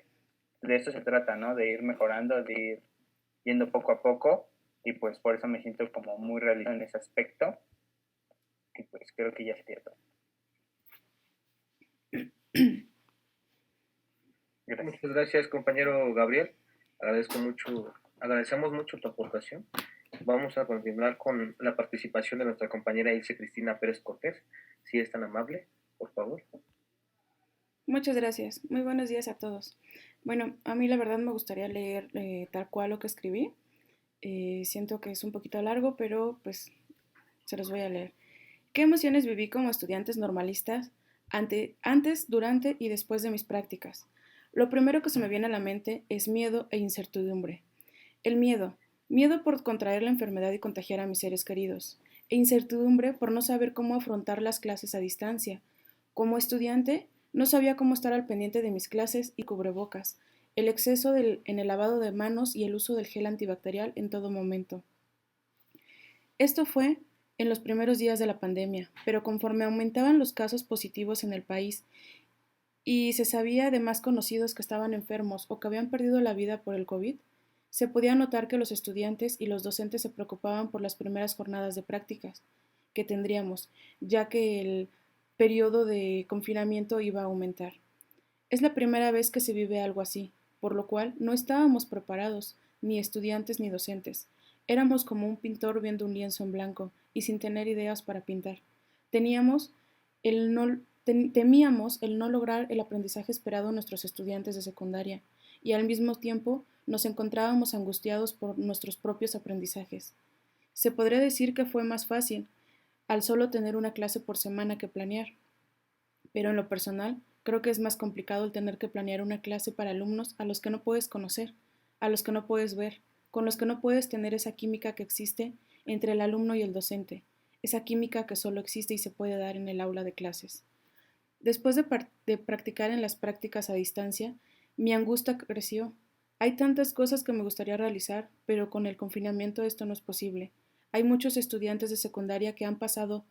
esto se trata, ¿no? De ir mejorando, de ir yendo poco a poco, y pues por eso me siento como muy realizado en ese aspecto, y pues creo que ya sería todo. Gracias. Muchas gracias, compañero Gabriel. Agradecemos mucho tu aportación. Vamos a continuar con la participación de nuestra compañera Ilse Cristina Pérez Cortés. Si es tan amable, por favor. Muchas gracias. Muy buenos días a todos. Bueno, a mí la verdad me gustaría leer tal cual lo que escribí. Siento que es un poquito largo, pero pues se los voy a leer. ¿Qué emociones viví como estudiantes normalistas antes, durante y después de mis prácticas? Lo primero que se me viene a la mente es miedo e incertidumbre. El miedo por contraer la enfermedad y contagiar a mis seres queridos, e incertidumbre por no saber cómo afrontar las clases a distancia. Como estudiante, no sabía cómo estar al pendiente de mis clases y cubrebocas, el exceso en el lavado de manos y el uso del gel antibacterial en todo momento. Esto fue en los primeros días de la pandemia, pero conforme aumentaban los casos positivos en el país y se sabía de más conocidos que estaban enfermos o que habían perdido la vida por el COVID, se podía notar que los estudiantes y los docentes se preocupaban por las primeras jornadas de prácticas que tendríamos, ya que el periodo de confinamiento iba a aumentar. Es la primera vez que se vive algo así, por lo cual no estábamos preparados, ni estudiantes ni docentes. Éramos como un pintor viendo un lienzo en blanco y sin tener ideas para pintar. Temíamos el no lograr el aprendizaje esperado en nuestros estudiantes de secundaria, y al mismo tiempo nos encontrábamos angustiados por nuestros propios aprendizajes. Se podría decir que fue más fácil, al solo tener una clase por semana que planear, pero en lo personal creo que es más complicado el tener que planear una clase para alumnos a los que no puedes conocer, a los que no puedes ver, con los que no puedes tener esa química que existe entre el alumno y el docente, esa química que solo existe y se puede dar en el aula de clases. Después de practicar en las prácticas a distancia, mi angustia creció. Hay tantas cosas que me gustaría realizar, pero con el confinamiento esto no es posible. Hay muchos estudiantes de secundaria que han pasado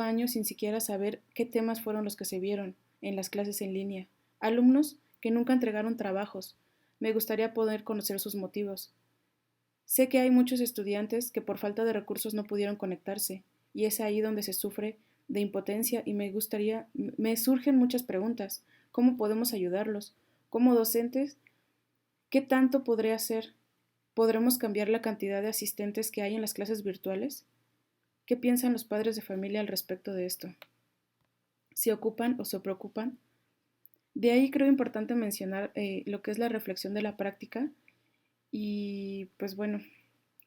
años sin siquiera saber qué temas fueron los que se vieron en las clases en línea. Alumnos que nunca entregaron trabajos. Me gustaría poder conocer sus motivos. Sé que hay muchos estudiantes que por falta de recursos no pudieron conectarse, y es ahí donde se sufre de impotencia y me surgen muchas preguntas. ¿Cómo podemos ayudarlos? Como docentes, ¿qué tanto podré hacer? ¿Podremos cambiar la cantidad de asistentes que hay en las clases virtuales? ¿Qué piensan los padres de familia al respecto de esto? ¿Se ocupan o se preocupan? De ahí creo importante mencionar lo que es la reflexión de la práctica, y pues bueno,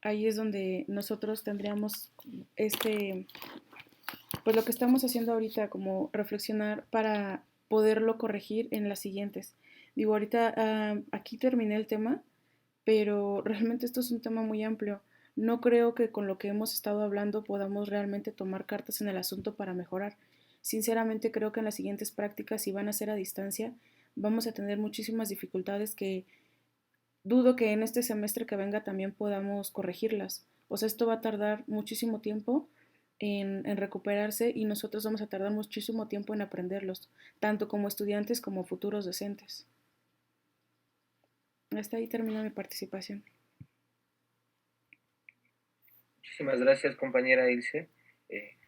ahí es donde nosotros tendríamos pues lo que estamos haciendo ahorita, como reflexionar para poderlo corregir en las siguientes. Digo, ahorita aquí terminé el tema, pero realmente esto es un tema muy amplio. No creo que con lo que hemos estado hablando podamos realmente tomar cartas en el asunto para mejorar. Sinceramente creo que en las siguientes prácticas, si van a ser a distancia, vamos a tener muchísimas dificultades que dudo que en este semestre que venga también podamos corregirlas. O sea, esto va a tardar muchísimo tiempo en recuperarse, y nosotros vamos a tardar muchísimo tiempo en aprenderlos, tanto como estudiantes como futuros docentes. Hasta ahí termina mi participación. Muchísimas gracias, compañera Ilse.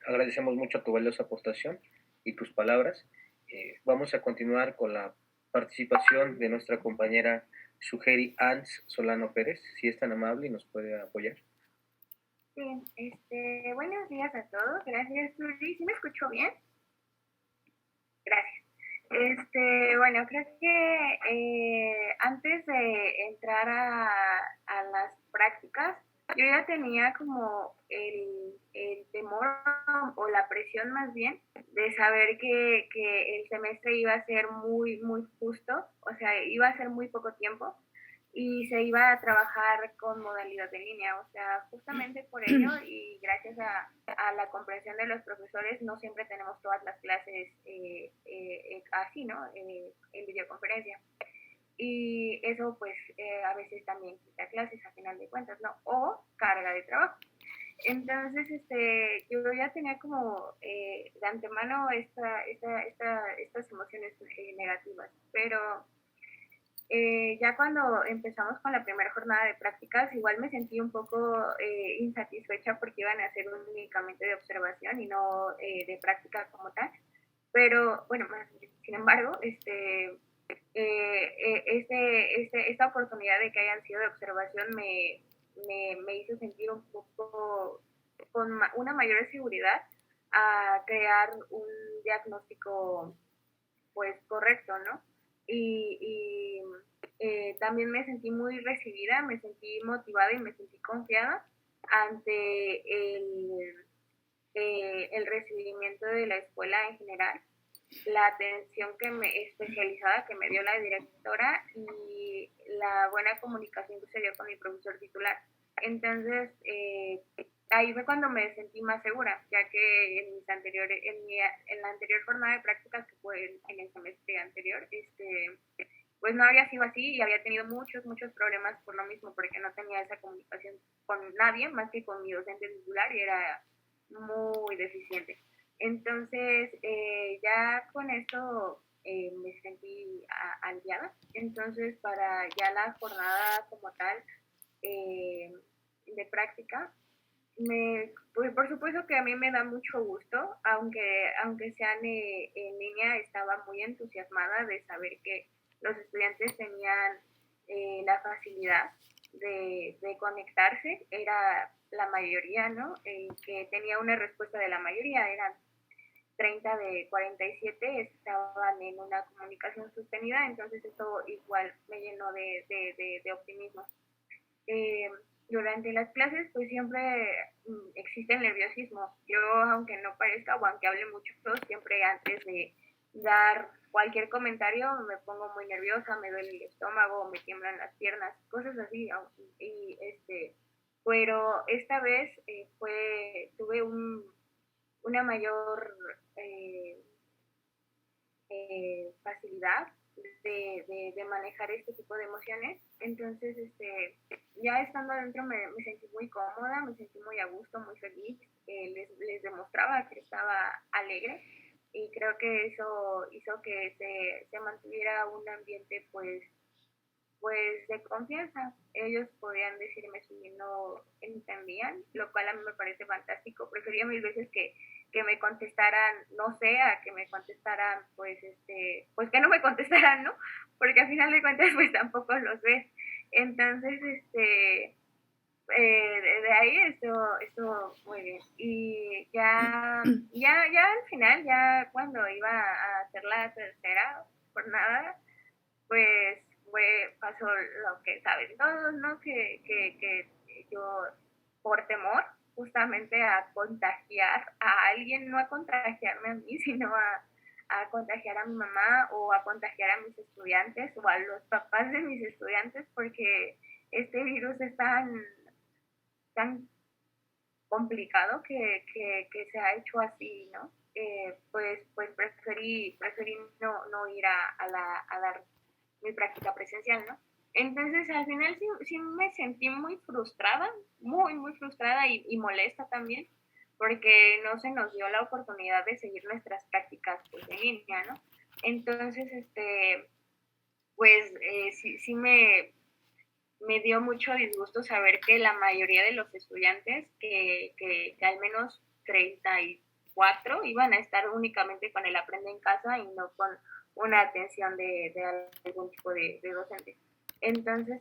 Agradecemos mucho tu valiosa aportación y tus palabras. Vamos a continuar con la participación de nuestra compañera Sugeri Ans Solano Pérez, si es tan amable y nos puede apoyar. Sí, buenos días a todos. Gracias, Luli. ¿Sí me escucho bien? Gracias. Bueno, creo que antes de entrar a las prácticas, yo ya tenía como el temor o la presión más bien de saber que el semestre iba a ser muy, muy justo, o sea, iba a ser muy poco tiempo. y se iba a trabajar con modalidad de línea, o sea, justamente por ello y gracias a la comprensión de los profesores, no siempre tenemos todas las clases así, ¿no? En videoconferencia. Y eso pues a veces también quita clases a final de cuentas, ¿no? O carga de trabajo. Entonces, yo ya tenía como de antemano estas emociones negativas, pero ya cuando empezamos con la primera jornada de prácticas, igual me sentí un poco insatisfecha porque iban a ser únicamente de observación y no de práctica como tal. Pero, bueno, sin embargo, esta oportunidad de que hayan sido de observación me hizo sentir un poco con una mayor seguridad a crear un diagnóstico pues correcto, ¿no? Y también me sentí muy recibida, me sentí motivada y me sentí confiada ante el recibimiento de la escuela en general, la atención especializada que me dio la directora y la buena comunicación que se dio con mi profesor titular. Entonces, ahí fue cuando me sentí más segura, ya que en la anterior jornada de prácticas, que fue en el semestre anterior, pues no había sido así y había tenido muchos problemas por lo mismo, porque no tenía esa comunicación con nadie más que con mi docente titular y era muy deficiente. Entonces, ya con esto me sentí aliviada. Entonces, para ya la jornada como tal de práctica, pues por supuesto que a mí me da mucho gusto, aunque sean en línea, estaba muy entusiasmada de saber que los estudiantes tenían la facilidad de conectarse, era la mayoría, ¿no? Que tenía una respuesta de la mayoría, eran 30 de 47 estaban en una comunicación sostenida, entonces eso igual me llenó de optimismo. Durante las clases pues siempre existe el nerviosismo. Yo, aunque no parezca o aunque hable mucho, siempre antes de dar cualquier comentario me pongo muy nerviosa, me duele el estómago, me tiemblan las piernas, cosas así. Y pero esta vez tuve una mayor facilidad de manejar este tipo de emociones. Entonces, ya estando adentro me sentí muy cómoda, me sentí muy a gusto, muy feliz. Les demostraba que estaba alegre y creo que eso hizo que se mantuviera un ambiente pues de confianza. Ellos podían decirme si no entendían, lo cual a mí me parece fantástico. Prefería mil veces que me contestaran no sé, a que me contestaran pues que no me contestaran, ¿no? Porque al final de cuentas pues tampoco los ves. Entonces de ahí estuvo muy bien. Y ya al final, ya cuando iba a hacer la tercera jornada, pues pasó lo que saben todos, ¿no? Que yo, por temor justamente a contagiar a alguien, no a contagiarme a mí, sino a contagiar a mi mamá o a contagiar a mis estudiantes o a los papás de mis estudiantes, porque este virus es tan complicado que se ha hecho así, ¿no? Pues preferí no ir a dar mi práctica presencial, ¿no? Entonces, al final sí me sentí muy frustrada, muy frustrada y molesta también, porque no se nos dio la oportunidad de seguir nuestras prácticas pues, en línea, ¿no? Entonces, pues sí me dio mucho disgusto saber que la mayoría de los estudiantes, que al menos 34, iban a estar únicamente con el Aprende en Casa y no con una atención de algún tipo de docente. Entonces,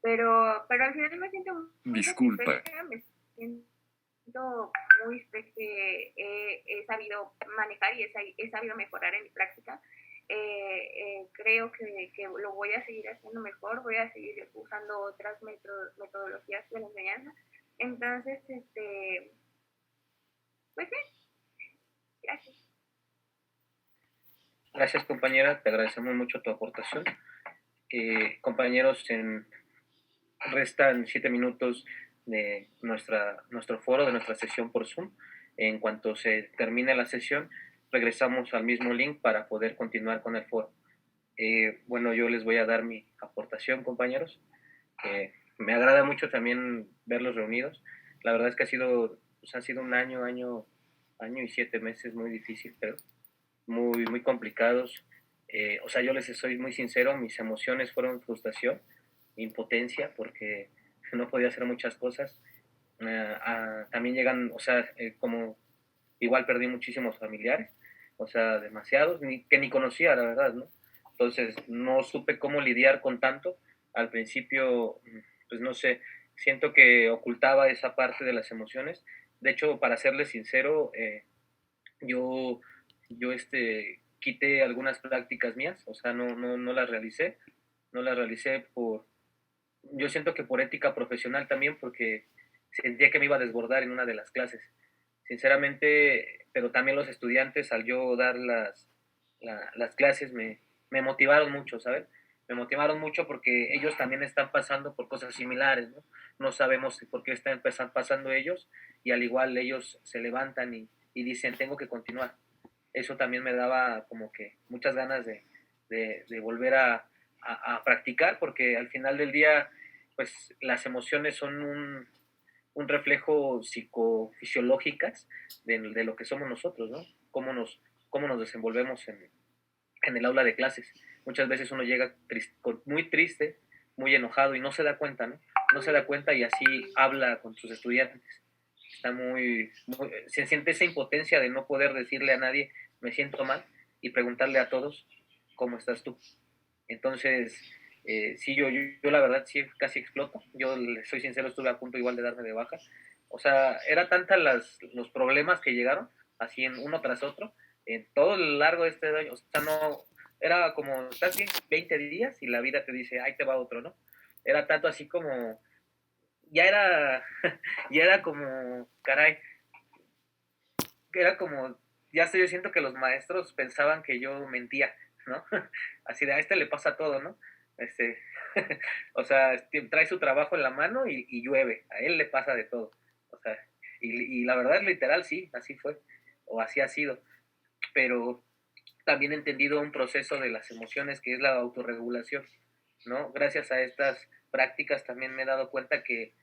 pero al final me siento muy satisfecha, me siento muy que he sabido manejar y he sabido mejorar en mi práctica. Creo que lo voy a seguir haciendo mejor, voy a seguir usando otras metodologías de la enseñanza. Entonces, pues sí, gracias. Gracias, compañera, te agradecemos mucho tu aportación. Compañeros, restan 7 minutos de nuestro foro, de nuestra sesión por Zoom. En cuanto se termine la sesión, regresamos al mismo link para poder continuar con el foro. Bueno, yo les voy a dar mi aportación, compañeros. Me agrada mucho también verlos reunidos. La verdad es que ha sido un año y 7 meses muy difícil, pero muy, muy complicados. O sea, yo les soy muy sincero, mis emociones fueron frustración, impotencia, porque no podía hacer muchas cosas. También llegan, o sea, como igual perdí muchísimos familiares, o sea, demasiados, que ni conocía, la verdad, ¿no? Entonces, no supe cómo lidiar con tanto. Al principio, pues no sé, siento que ocultaba esa parte de las emociones. De hecho, para serles sincero, yo quité algunas prácticas mías, o sea, no las realicé. No las realicé yo siento que por ética profesional también, porque sentía que me iba a desbordar en una de las clases. Sinceramente, pero también los estudiantes, al yo dar las clases, me motivaron mucho, ¿sabes? Me motivaron mucho porque ellos también están pasando por cosas similares, ¿no? No sabemos por qué están pasando ellos, y al igual ellos se levantan y dicen, tengo que continuar. Eso también me daba como que muchas ganas de volver a practicar, porque al final del día, pues las emociones son un reflejo psicofisiológicas de lo que somos nosotros, ¿no? Cómo nos desenvolvemos en el aula de clases. Muchas veces uno llega muy triste, muy enojado y no se da cuenta, ¿no? No se da cuenta y así habla con sus estudiantes. Está se siente esa impotencia de no poder decirle a nadie, me siento mal, y preguntarle a todos, ¿cómo estás tú? Entonces, sí, yo la verdad sí casi exploto. Yo soy sincero, estuve a punto igual de darme de baja. O sea, era tanta los problemas que llegaron, así en uno tras otro, en todo el largo de este año. O sea, no, era como, estás bien 20 días y la vida te dice, ahí te va otro, ¿no? Era tanto así como, ya era, ya era como, caray, era como, ya sé, yo siento que los maestros pensaban que yo mentía, ¿no? Así de a este le pasa todo, ¿no? O sea, trae su trabajo en la mano y llueve, a él le pasa de todo. O sea, y la verdad, literal, sí, así fue, o así ha sido. Pero también he entendido un proceso de las emociones que es la autorregulación, ¿no? Gracias a estas prácticas también me he dado cuenta que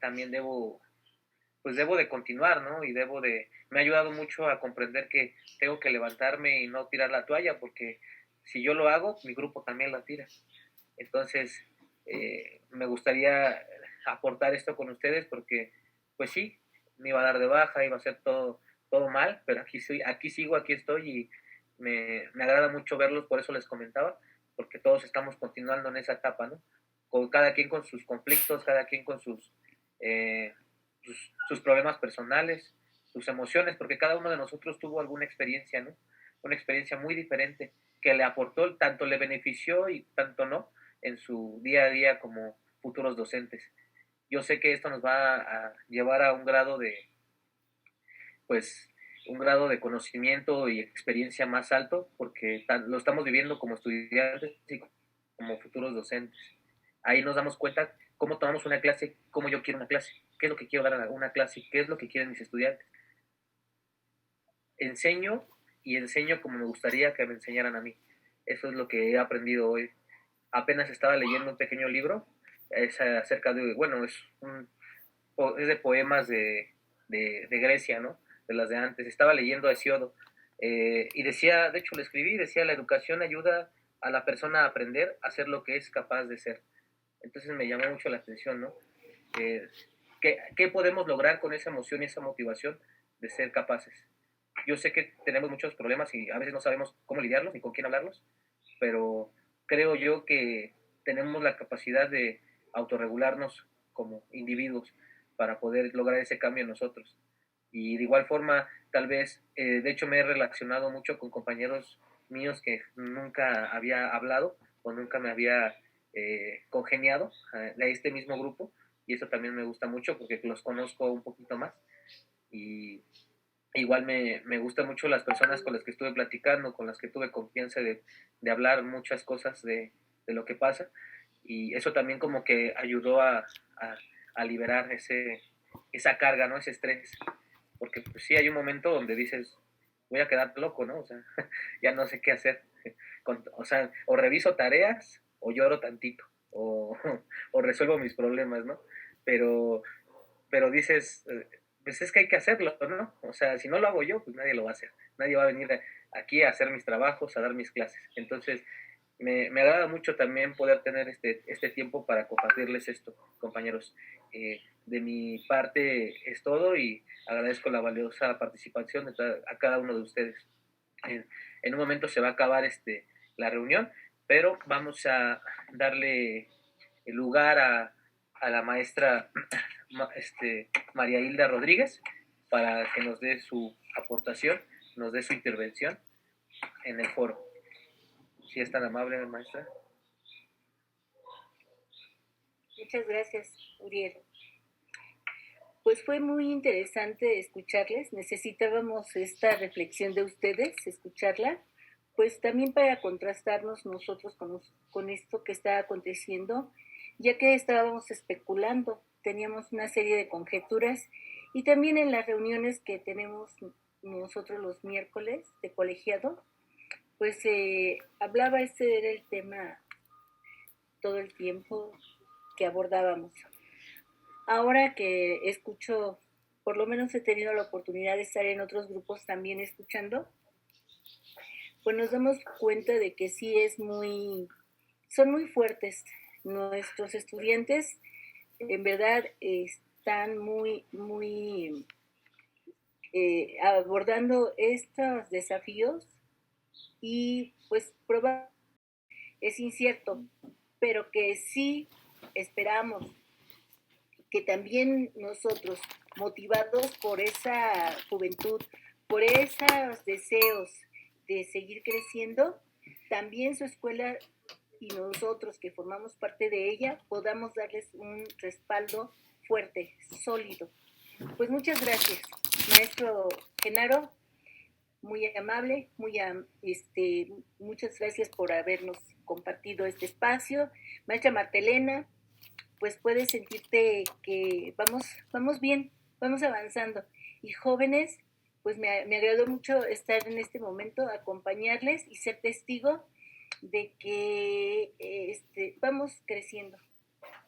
también debo de continuar, ¿no? Y me ha ayudado mucho a comprender que tengo que levantarme y no tirar la toalla, porque si yo lo hago, mi grupo también la tira. Entonces, me gustaría aportar esto con ustedes porque, pues sí, me iba a dar de baja, iba a ser todo mal, pero aquí sigo, aquí estoy, y me agrada mucho verlos, por eso les comentaba, porque todos estamos continuando en esa etapa, ¿no? Cada quien con sus conflictos, cada quien con sus problemas personales, sus emociones, porque cada uno de nosotros tuvo alguna experiencia, ¿no? Una experiencia muy diferente que le aportó, tanto le benefició y tanto no, en su día a día como futuros docentes. Yo sé que esto nos va a llevar a un grado de conocimiento y experiencia más alto, porque lo estamos viviendo como estudiantes y como futuros docentes. Ahí nos damos cuenta cómo tomamos una clase, cómo yo quiero una clase, qué es lo que quiero dar a una clase, qué es lo que quieren mis estudiantes. Enseño como me gustaría que me enseñaran a mí. Eso es lo que he aprendido hoy. Apenas estaba leyendo un pequeño libro, es acerca de, bueno, es de poemas de Grecia, ¿no? De las de antes. Estaba leyendo a Hesíodo, y decía, de hecho lo escribí, decía, la educación ayuda a la persona a aprender a ser lo que es capaz de ser. Entonces me llamó mucho la atención, ¿no? ¿Qué podemos lograr con esa emoción y esa motivación de ser capaces? Yo sé que tenemos muchos problemas y a veces no sabemos cómo lidiarlos ni con quién hablarlos, pero creo yo que tenemos la capacidad de autorregularnos como individuos para poder lograr ese cambio en nosotros. Y de igual forma, tal vez, de hecho me he relacionado mucho con compañeros míos que nunca había hablado o nunca me había congeniado de este mismo grupo, y eso también me gusta mucho porque los conozco un poquito más. Y igual me gustan mucho las personas con las que estuve platicando, con las que tuve confianza de hablar muchas cosas de lo que pasa, y eso también como que ayudó a liberar esa carga, ¿no? Ese estrés, porque pues sí hay un momento donde dices, voy a quedar loco, ¿no? O sea, ya no sé qué hacer, o sea, o reviso tareas, o lloro tantito, o resuelvo mis problemas, ¿no? Pero dices, pues es que hay que hacerlo, ¿no? O sea, si no lo hago yo, pues nadie lo va a hacer, nadie va a venir aquí a hacer mis trabajos, a dar mis clases, entonces me agrada mucho también poder tener este tiempo para compartirles esto, compañeros. De mi parte es todo y agradezco la valiosa participación a cada uno de ustedes. En un momento se va a acabar la reunión, pero vamos a darle lugar a la maestra María Hilda Rodríguez para que nos dé su aportación, nos dé su intervención en el foro. Si es tan amable, maestra. Muchas gracias, Uriel. Pues fue muy interesante escucharles. Necesitábamos esta reflexión de ustedes, escucharla, pues también para contrastarnos nosotros con esto que está aconteciendo, ya que estábamos especulando, teníamos una serie de conjeturas y también en las reuniones que tenemos nosotros los miércoles de colegiado, pues hablaba, era el tema todo el tiempo que abordábamos. Ahora que escucho, por lo menos he tenido la oportunidad de estar en otros grupos también escuchando, pues nos damos cuenta de que sí son muy fuertes nuestros estudiantes, en verdad están muy abordando estos desafíos y pues es incierto, pero que sí esperamos que también nosotros, motivados por esa juventud, por esos deseos de seguir creciendo, también su escuela y nosotros que formamos parte de ella podamos darles un respaldo fuerte, sólido. Pues muchas gracias, maestro Genaro, muy amable, muchas gracias por habernos compartido este espacio. Maestra Martelena, pues puedes sentirte que vamos bien, vamos avanzando. Y jóvenes, pues me agradó mucho estar en este momento, acompañarles y ser testigo de que vamos creciendo,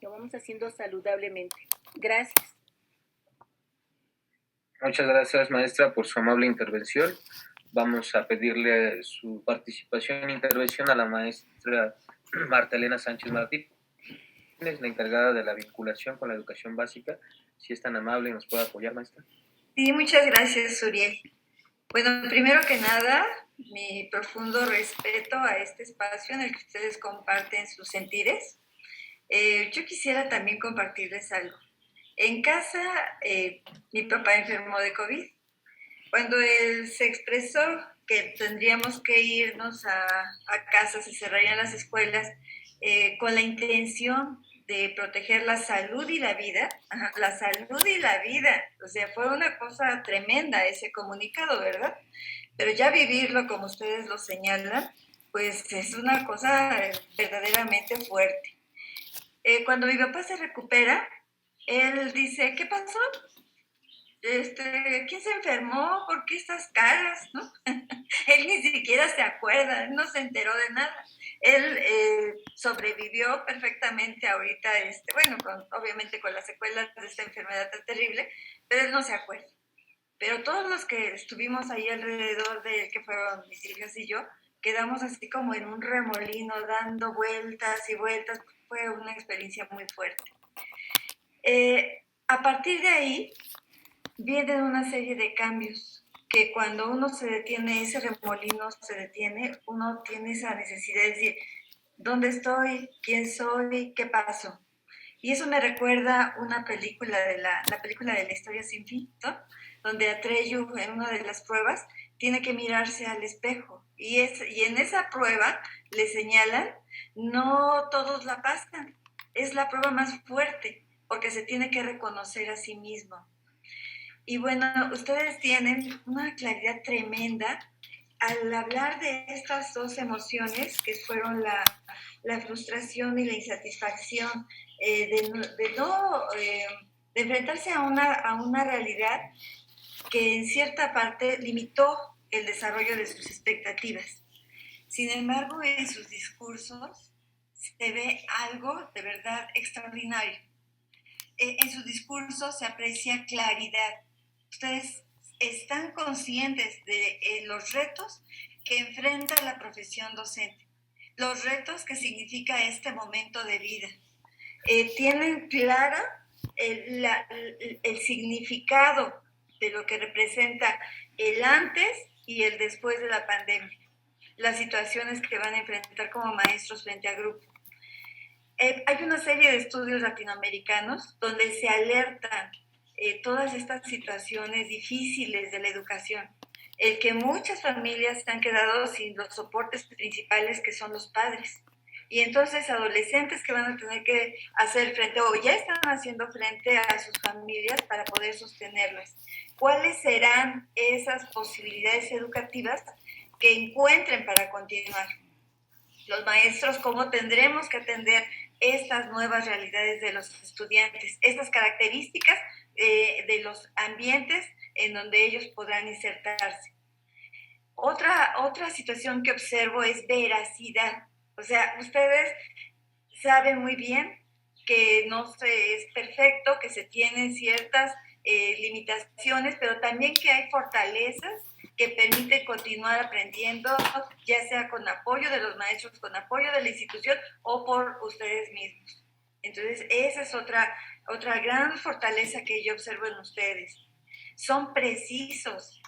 lo vamos haciendo saludablemente. Gracias. Muchas gracias, maestra, por su amable intervención. Vamos a pedirle su participación e intervención a la maestra Marta Elena Sánchez Martí, es la encargada de la vinculación con la educación básica. Si es tan amable, ¿nos puede apoyar, maestra? Sí, muchas gracias, Uriel. Bueno, primero que nada, mi profundo respeto a este espacio en el que ustedes comparten sus sentires. Yo quisiera también compartirles algo. En casa, mi papá enfermó de COVID. Cuando él se expresó que tendríamos que irnos a casa, se cerrarían las escuelas, con la intención de proteger la salud y la vida, la salud y la vida, o sea, fue una cosa tremenda ese comunicado, ¿verdad? Pero ya vivirlo como ustedes lo señalan, pues es una cosa verdaderamente fuerte. Cuando mi papá se recupera, él dice, ¿qué pasó? ¿Quién se enfermó? ¿Por qué estas caras? ¿No? Él ni siquiera se acuerda, él no se enteró de nada. Él sobrevivió perfectamente ahorita, bueno, obviamente con las secuelas de esta enfermedad tan terrible, pero él no se acuerda. Pero todos los que estuvimos ahí alrededor de él, que fueron mis hijas y yo, quedamos así como en un remolino, dando vueltas y vueltas. Fue una experiencia muy fuerte. A partir de ahí, vienen una serie de cambios que cuando uno se detiene, ese remolino se detiene, uno tiene esa necesidad de decir, ¿dónde estoy? ¿Quién soy? ¿Qué pasó? Y eso me recuerda una película la película de La historia sin fin, ¿no? Donde Atreyu, en una de las pruebas, tiene que mirarse al espejo. Y en esa prueba le señalan, no todos la pasan. Es la prueba más fuerte, porque se tiene que reconocer a sí mismo. Y bueno, ustedes tienen una claridad tremenda al hablar de estas dos emociones, que fueron la frustración y la insatisfacción, de enfrentarse a una realidad que en cierta parte limitó el desarrollo de sus expectativas. Sin embargo, en sus discursos se ve algo de verdad extraordinario. En sus discursos se aprecia claridad. Ustedes están conscientes de los retos que enfrenta la profesión docente, los retos que significa este momento de vida. Tienen clara el significado de lo que representa el antes y el después de la pandemia, las situaciones que van a enfrentar como maestros frente a grupo. Hay una serie de estudios latinoamericanos donde se alertan todas estas situaciones difíciles de la educación, el que muchas familias se han quedado sin los soportes principales que son los padres. Y entonces adolescentes que van a tener que hacer frente o ya están haciendo frente a sus familias para poder sostenerlas. ¿Cuáles serán esas posibilidades educativas que encuentren para continuar? Los maestros, ¿cómo tendremos que atender estas nuevas realidades de los estudiantes, estas características de los ambientes en donde ellos podrán insertarse? Otra situación que observo es veracidad. O sea, ustedes saben muy bien que no es perfecto, que se tienen ciertas limitaciones, pero también que hay fortalezas que permiten continuar aprendiendo, ya sea con apoyo de los maestros, con apoyo de la institución o por ustedes mismos. Entonces, esa es otra gran fortaleza que yo observo en ustedes. Son precisos,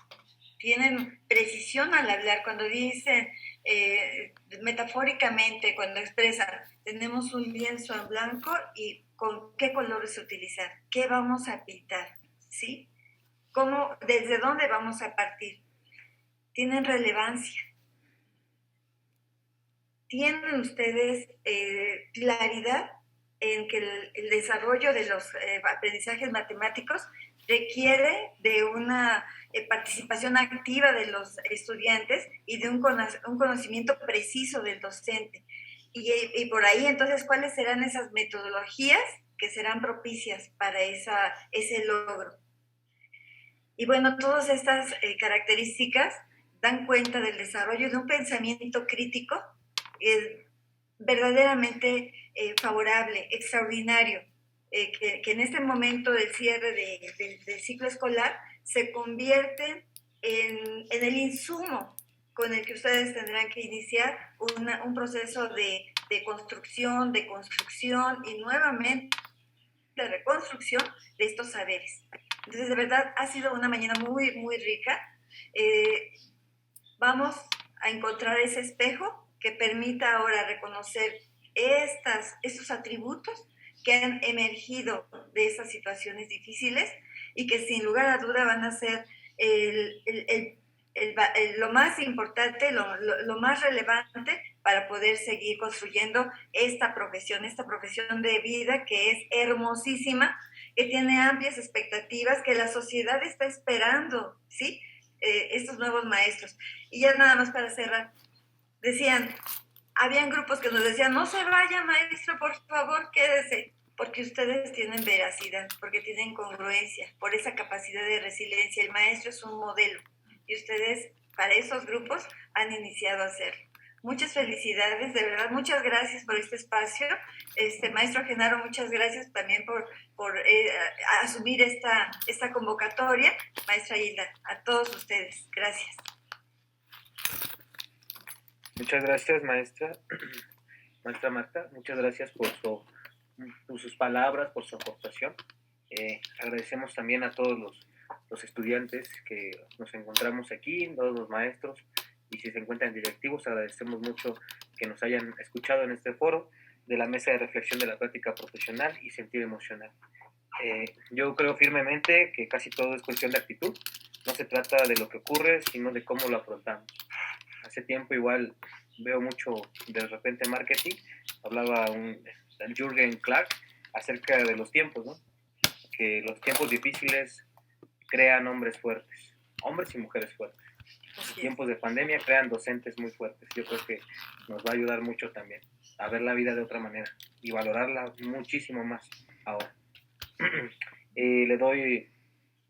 tienen precisión al hablar. Cuando dicen, metafóricamente, cuando expresan, tenemos un lienzo en blanco y con qué colores utilizar, qué vamos a pintar, ¿sí? ¿Desde dónde vamos a partir? Tienen relevancia. ¿Tienen ustedes claridad en que el desarrollo de los aprendizajes matemáticos requiere de una participación activa de los estudiantes y de un conocimiento preciso del docente? Y por ahí, entonces, ¿cuáles serán esas metodologías que serán propicias para ese logro? Y bueno, todas estas características dan cuenta del desarrollo de un pensamiento crítico verdaderamente favorable, extraordinario, que en este momento del cierre del ciclo escolar se convierte en el insumo con el que ustedes tendrán que iniciar un proceso de construcción y nuevamente de reconstrucción de estos saberes. Entonces, de verdad, ha sido una mañana muy, muy rica. Vamos a encontrar ese espejo que permita ahora reconocer estos atributos que han emergido de estas situaciones difíciles y que sin lugar a duda van a ser lo más importante, lo más relevante para poder seguir construyendo esta profesión de vida que es hermosísima, que tiene amplias expectativas, que la sociedad está esperando, ¿sí? Estos nuevos maestros. Y ya nada más para cerrar, habían grupos que nos decían, no se vaya maestro, por favor, quédese, porque ustedes tienen veracidad, porque tienen congruencia, por esa capacidad de resiliencia. El maestro es un modelo y ustedes para esos grupos han iniciado a hacerlo. Muchas felicidades, de verdad, muchas gracias por este espacio. Maestro Genaro, muchas gracias también por asumir esta convocatoria. Maestra Hilda, a todos ustedes, gracias. Muchas gracias, maestra Marta, muchas gracias por sus palabras, por su aportación. Agradecemos también a todos los estudiantes que nos encontramos aquí, todos los maestros, y si se encuentran directivos, agradecemos mucho que nos hayan escuchado en este foro de la mesa de reflexión de la práctica profesional y sentir emocional. Yo creo firmemente que casi todo es cuestión de actitud. No se trata de lo que ocurre, sino de cómo lo afrontamos. Hace tiempo igual veo mucho de repente marketing. Hablaba Jürgen Clark acerca de los tiempos, ¿no? Que los tiempos difíciles crean hombres fuertes. hombres y mujeres fuertes. En tiempos de pandemia crean docentes muy fuertes. Yo creo que nos va a ayudar mucho también a ver la vida de otra manera y valorarla muchísimo más ahora. Le doy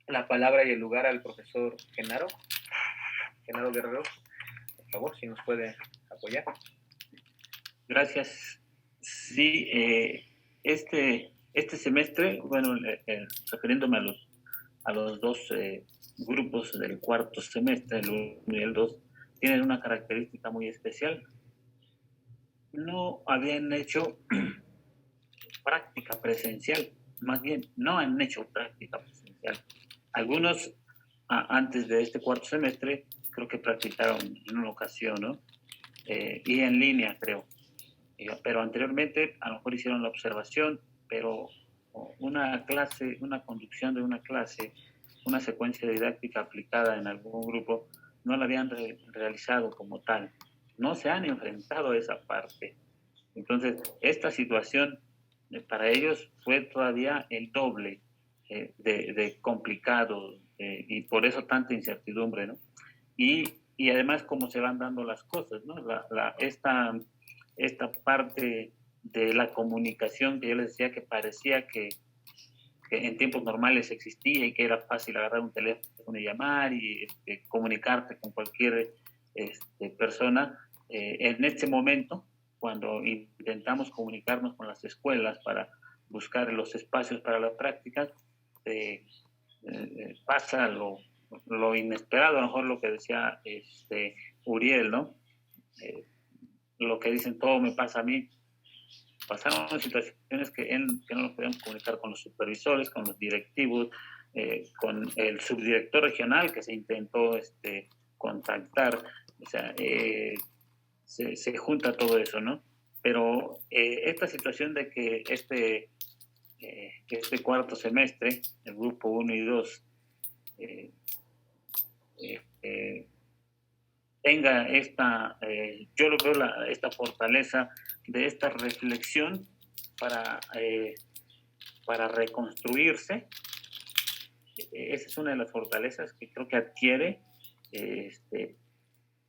la palabra y el lugar al profesor Genaro Guerrero. Por favor, si nos puede apoyar. Gracias. Sí, este semestre, bueno, refiriéndome a los dos grupos del cuarto semestre, el 1 y el 2, tienen una característica muy especial. No habían hecho práctica presencial, más bien no han hecho práctica presencial. Algunos antes de este cuarto semestre creo que practicaron en una ocasión, ¿no? Y en línea, creo. Pero anteriormente a lo mejor hicieron la observación, pero una clase, una conducción de una clase, una secuencia didáctica aplicada en algún grupo, no la habían realizado como tal. No se han enfrentado a esa parte. Entonces, esta situación para ellos fue todavía el doble de complicado y por eso tanta incertidumbre, ¿no? Y además cómo se van dando las cosas, ¿no? Esta parte de la comunicación que yo les decía que parecía que en tiempos normales existía y que era fácil agarrar un teléfono y llamar y comunicarte con cualquier persona, en este momento, cuando intentamos comunicarnos con las escuelas para buscar los espacios para las prácticas, pasa lo inesperado, a lo mejor lo que decía Uriel, ¿no? Lo que dicen, todo me pasa a mí. Pasaron situaciones que no nos podíamos comunicar con los supervisores, con los directivos, con el subdirector regional que se intentó contactar. O sea, se junta todo eso, ¿no? Pero esta situación de que este cuarto semestre, el grupo 1 y 2, tenga yo lo veo esta fortaleza de esta reflexión para reconstruirse. Esa es una de las fortalezas que creo que adquiere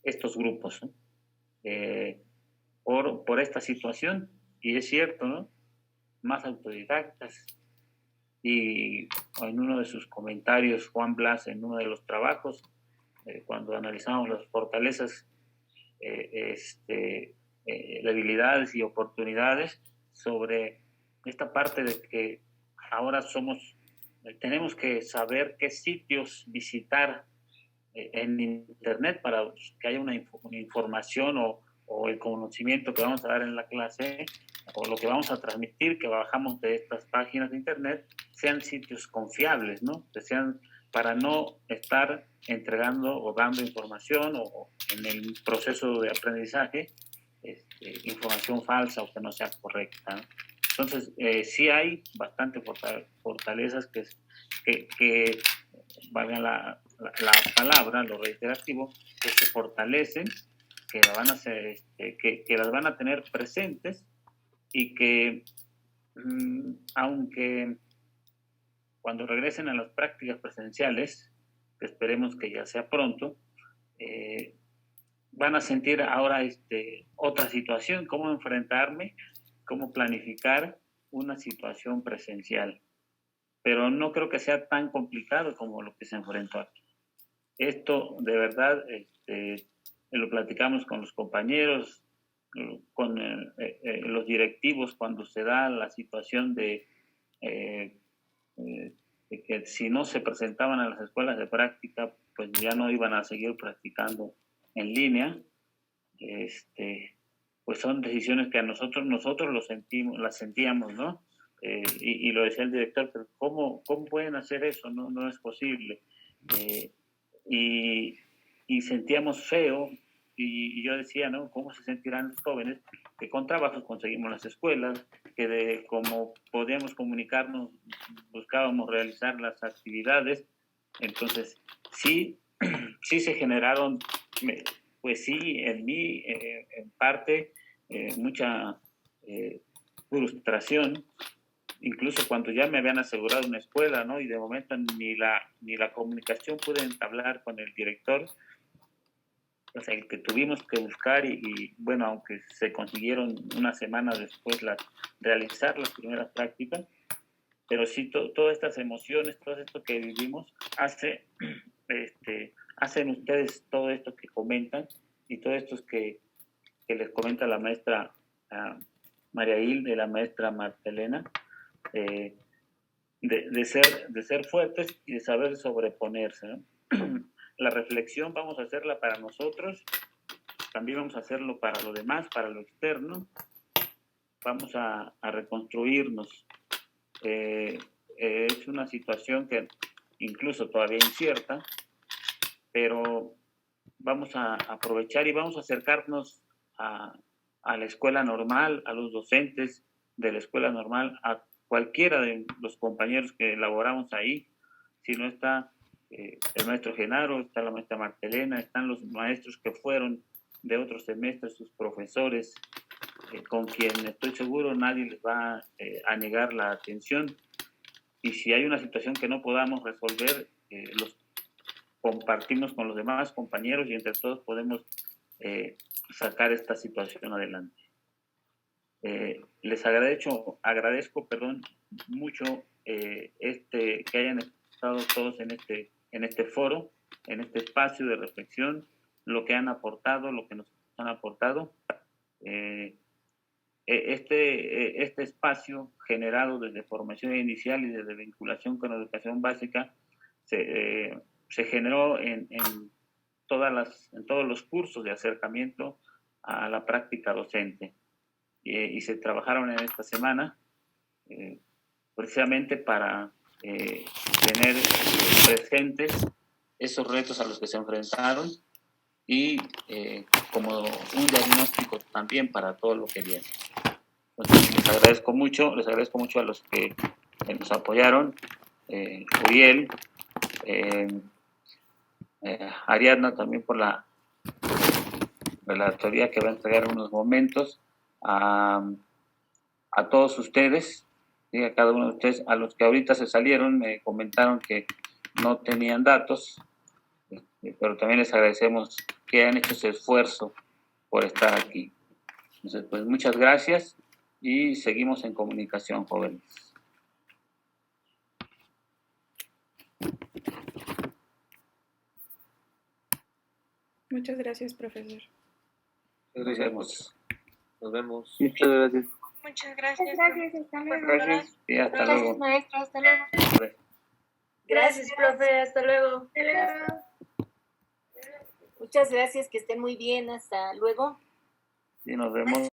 estos grupos, ¿no? Por esta situación, y es cierto, ¿no? Más autodidactas. Y en uno de sus comentarios, Juan Blas, en uno de los trabajos, cuando analizamos las fortalezas, debilidades y oportunidades, sobre esta parte de que ahora tenemos que saber qué sitios visitar en internet para que haya una información o el conocimiento que vamos a dar en la clase o lo que vamos a transmitir que bajamos de estas páginas de internet sean sitios confiables, ¿no? Que sean para no estar entregando o dando información o en el proceso de aprendizaje información falsa o que no sea correcta, ¿no? Entonces, sí hay bastante fortalezas que valga la palabra, lo reiterativo, que se fortalecen, que las van a tener presentes y que aunque cuando regresen a las prácticas presenciales, que esperemos que ya sea pronto, van a sentir ahora otra situación, cómo enfrentarme, cómo planificar una situación presencial. Pero no creo que sea tan complicado como lo que se enfrentó aquí. Esto, de verdad, lo platicamos con los compañeros, con los directivos, cuando se da la situación de que si no se presentaban a las escuelas de práctica, pues ya no iban a seguir practicando en línea. Pues son decisiones que a nosotros las sentíamos, ¿no? Y lo decía el director, pero ¿cómo pueden hacer eso? No es posible. Y sentíamos feo, y yo decía, ¿no? ¿Cómo se sentirán los jóvenes que con trabajos conseguimos las escuelas, que como podíamos comunicarnos, buscábamos realizar las actividades? Entonces, sí se generaron, pues sí, en mí, en parte, mucha frustración, incluso cuando ya me habían asegurado una escuela, ¿no? Y de momento ni la comunicación pude entablar con el director, o sea, el que tuvimos que buscar y bueno, aunque se consiguieron una semana después realizar las primeras prácticas, pero sí, todas estas emociones, todo esto que vivimos, hacen ustedes todo esto que comentan y todo esto que les comenta la maestra María Hilde, la maestra Martelena, de ser fuertes y de saber sobreponerse, ¿no? La reflexión vamos a hacerla para nosotros, también vamos a hacerlo para lo demás, para lo externo, vamos a reconstruirnos. Es una situación que incluso todavía incierta, pero vamos a aprovechar y vamos a acercarnos a la escuela normal, a los docentes de la escuela normal, a cualquiera de los compañeros que elaboramos ahí. Si no está el maestro Genaro, está la maestra Martelena, están los maestros que fueron de otros semestres, sus profesores, con quien estoy seguro nadie les va a negar la atención. Y si hay una situación que no podamos resolver, los compartimos con los demás compañeros y entre todos podemos sacar esta situación adelante. Les agradezco mucho que hayan estado todos en este foro, en este espacio de reflexión, lo que han aportado, lo que nos han aportado. Este espacio generado desde formación inicial y desde vinculación con la educación básica se generó en todos los cursos de acercamiento a la práctica docente y se trabajaron en esta semana precisamente para tener presentes esos retos a los que se enfrentaron y como un diagnóstico también para todo lo que viene. Entonces, les agradezco mucho a los que nos apoyaron, Uriel, Ariadna también por la relatoría que va a entregar en unos momentos, a todos ustedes, ¿sí? A cada uno de ustedes, a los que ahorita se salieron, me comentaron que no tenían datos, pero también les agradecemos que hayan hecho ese esfuerzo por estar aquí. Entonces, pues muchas gracias y seguimos en comunicación, jóvenes. Muchas gracias, profesor. Nos vemos. Nos vemos. Muchas gracias. Muchas gracias. Muchas gracias, hasta luego. Gracias y hasta Gracias, luego. maestro. Hasta luego. Gracias, profe. Hasta luego. Hasta luego. Muchas gracias, que estén muy bien. Hasta luego. Y nos vemos.